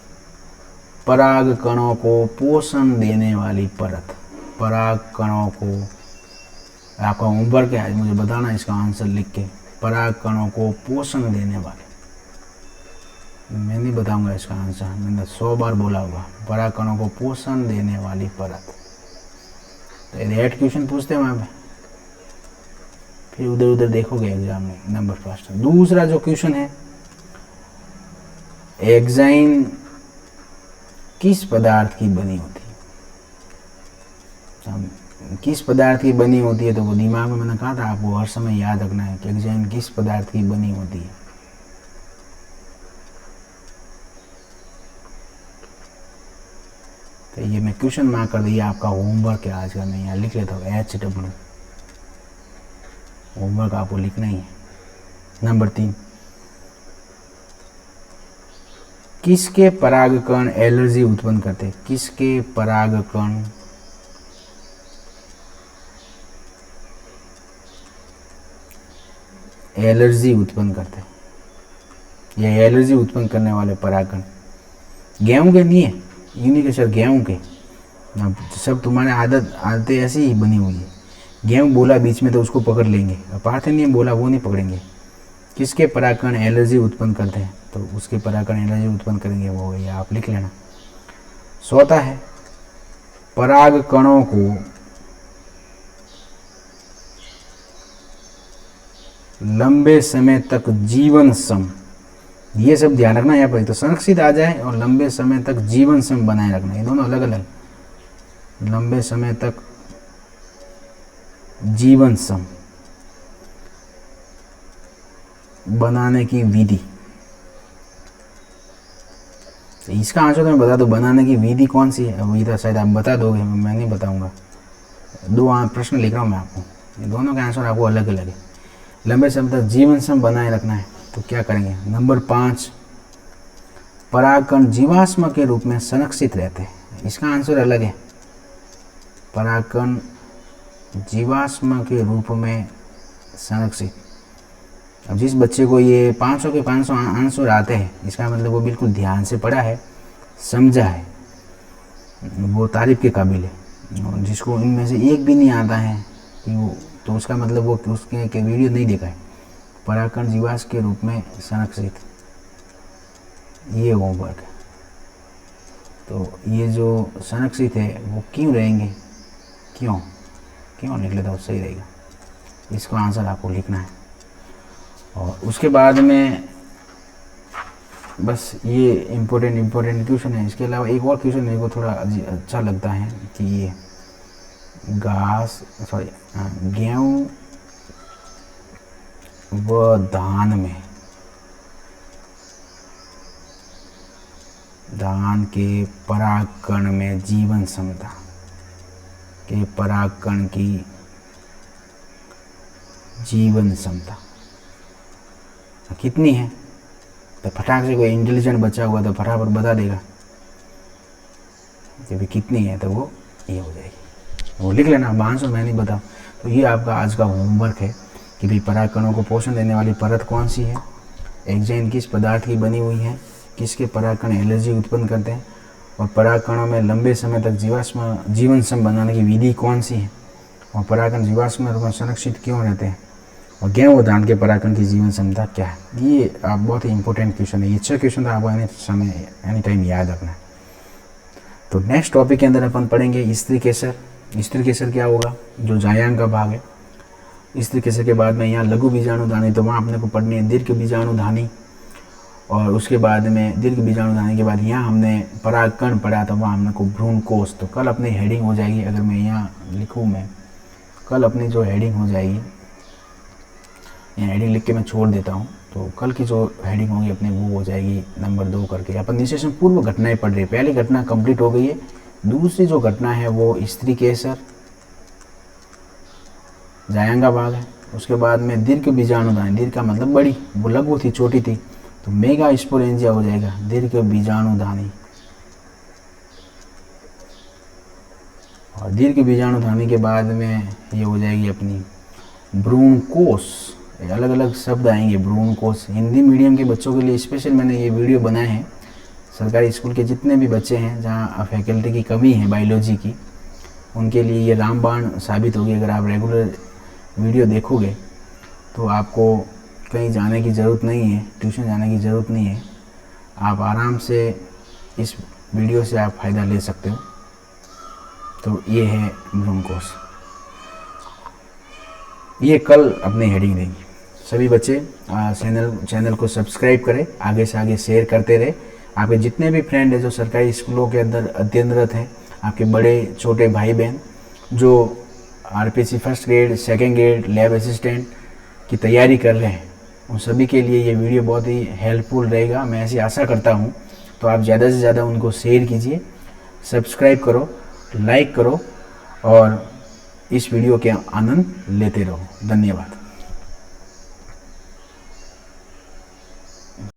पराग कणों को पोषण देने वाली परत। पराग कणों को, आपका होमवर्क है आज मुझे बताना इसका आंसर लिख के, पराग कणों को पोषण देने वाले। मैं नहीं बताऊंगा इसका आंसर, मैंने 100 बार बोला होगा, पराग कणों को पोषण देने वाली परत। तो रेट क्वेश्चन पूछते हैं वहाँ पे, फिर उधर उधर देखोगे एग्जाम में। Number first. दूसरा जो क्वेश्चन है, एग्जाइन किस पदार्थ की बनी होती है, किस पदार्थ की बनी होती है, तो वो दिमाग में मैंने कहा था आपको हर समय याद रखना है कि एग्जाइन किस पदार्थ की बनी होती है। तो ये मैं क्वेश्चन मार्क कर दिया, आपका होमवर्क है आज का, मैं यहाँ लिख लेता हूँ HW, होमवर्क आपको लिखना ही है। नंबर 3, किसके परागकण एलर्जी उत्पन्न करते, किसके परागकण एलर्जी उत्पन्न करते, ये एलर्जी उत्पन्न करने वाले परागकण गेहूं के नहीं है, यूनिक सर गेहूं के, सब तुम्हारे आदतें ऐसी ही बनी हुई है। गेहूं बोला बीच में तो उसको पकड़ लेंगे, पार्थेनियम बोला वो नहीं पकड़ेंगे। किसके परागकण एलर्जी उत्पन्न करते हैं, तो उसके परागकण एलर्जी उत्पन्न करेंगे वो, ये आप लिख लेना। चौथा है, परागकणों को लंबे समय तक जीवन सम, ये सब ध्यान रखना यहाँ पर, तो संरक्षित आ जाए और लंबे समय तक जीवन सम बनाए रखना, ये दोनों अलग अलग। लंबे समय तक जीवन सम बनाने की विधि, तो इसका आंसर तो मैं बता दूँ, बनाने की विधि कौन सी है, विधि तो शायद आप बता दोगे, मैं नहीं बताऊँगा। दो प्रश्न लिख रहा हूँ मैं आपको, ये दोनों के आंसर आपको अलग अलग है। लंबे समय तक जीवन सम बनाए रखना है तो क्या करेंगे। नंबर 5, परागकण जीवाश्म के रूप में संरक्षित रहते हैं। इसका आंसर अलग है, परागकण जीवाश्म के रूप में संरक्षित। अब जिस बच्चे को ये 500 के 500 आंसर आते हैं, इसका मतलब वो बिल्कुल ध्यान से पढ़ा है, समझा है, वो तारीफ के काबिल है। और जिसको इनमें से एक भी नहीं आता है कि वो, तो उसका मतलब वो उसके के वीडियो नहीं देखा है। परागकण जीवाश्म के रूप में संरक्षित, ये होमवर्क है। तो ये जो संरक्षित है वो क्यों रहेंगे, क्यों लिख लेता हूँ, सही रहेगा। इसका आंसर आपको लिखना है। और उसके बाद में बस ये इम्पोर्टेंट क्वेश्चन है। इसके अलावा एक और क्वेश्चन मेरे को थोड़ा अच्छा लगता है कि ये गेहूँ व धान के परागकण में जीवन क्षमता के परागकण की जीवन क्षमता कितनी है। तो फटाक से कोई इंटेलिजेंट बच्चा हुआ तो फटाफट बता देगा कि भाई कितनी है, तो वो ये हो जाएगी, वो लिख लेना। आंसर मैं नहीं बताऊँ। तो ये आपका आज का होमवर्क है कि भाई परागकणों को पोषण देने वाली परत कौन सी है, एंजाइम किस पदार्थ की बनी हुई है, किसके परागकण एलर्जी उत्पन्न करते हैं, और परागकणों में लंबे समय तक जीवन सम बनाने की विधि कौन सी है, और परागकण जीवाश्म में संरक्षित क्यों रहते हैं, और गेहूं व धान के परागकण की जीवन क्षमता क्या है। ये आप बहुत ही इंपॉर्टेंट क्वेश्चन है। ये 6 क्वेश्चन तो आपको एनी टाइम याद रखना है। तो नेक्स्ट टॉपिक के अंदर अपन पढ़ेंगे स्त्री केसर। स्त्री केसर क्या होगा, जो जायांग का भाग है। स्त्री केसर के बाद में यहाँ लघु बीजाणुधानी, तो वहाँ अपने को पढ़नी है दीर्घ बीजाणुधानी। और उसके बाद में दीर्घ बीजाणुधानी के बाद यहाँ हमने परागकण पढ़ा था, वहाँ हमने को भ्रूणकोष। तो कल अपनी हेडिंग हो जाएगी, अगर मैं यहाँ लिखूँ, मैं कल अपनी जो हेडिंग हो जाएगी, यहाँ हेडिंग लिख के मैं छोड़ देता हूँ, तो कल की जो हेडिंग होगी अपनी वो हो जाएगी नंबर 2 करके। अपन निषेचन पूर्व घटनाएं पढ़ रही है। पहली घटना कंप्लीट हो गई है, दूसरी जो घटना है वो स्त्री केसर जायांगा भाग है। उसके बाद में दीर्घ बीजाणुधानी, दीर्घ का मतलब बड़ी, वो लघु थी, छोटी थी, तो मेगा स्पोरेंजिया हो जाएगा दीर्घ बीजाणुधानी। और दीर्घ बीजाणुधानी के बाद में ये हो जाएगी अपनी भ्रूणकोष। अलग अलग शब्द आएंगे भ्रूणकोष। हिंदी मीडियम के बच्चों के लिए स्पेशल मैंने ये वीडियो बनाए हैं। सरकारी स्कूल के जितने भी बच्चे हैं जहाँ फैकल्टी की कमी है बायोलॉजी की, उनके लिए ये रामबाण साबित होगी। अगर आप रेगुलर वीडियो देखोगे तो आपको कहीं जाने की ज़रूरत नहीं है, ट्यूशन जाने की ज़रूरत नहीं है। आप आराम से इस वीडियो से आप फ़ायदा ले सकते हो। तो ये है भ्रूणकोष। ये कल अपनी हेडिंग देंगी। सभी बच्चे चैनल को सब्सक्राइब करें, आगे से आगे शेयर करते रहे। आपके जितने भी फ्रेंड हैं जो सरकारी स्कूलों के अंदर अध्ययनरत हैं, आपके बड़े छोटे भाई बहन जो RPC first grade, second grade, lab assistant की तैयारी कर रहे हैं, उन सभी के लिए ये वीडियो बहुत ही हेल्पफुल रहेगा, मैं ऐसी आशा करता हूँ। तो आप ज़्यादा से ज़्यादा उनको शेयर कीजिए, सब्सक्राइब करो, लाइक करो और इस वीडियो के आनंद लेते रहो। धन्यवाद।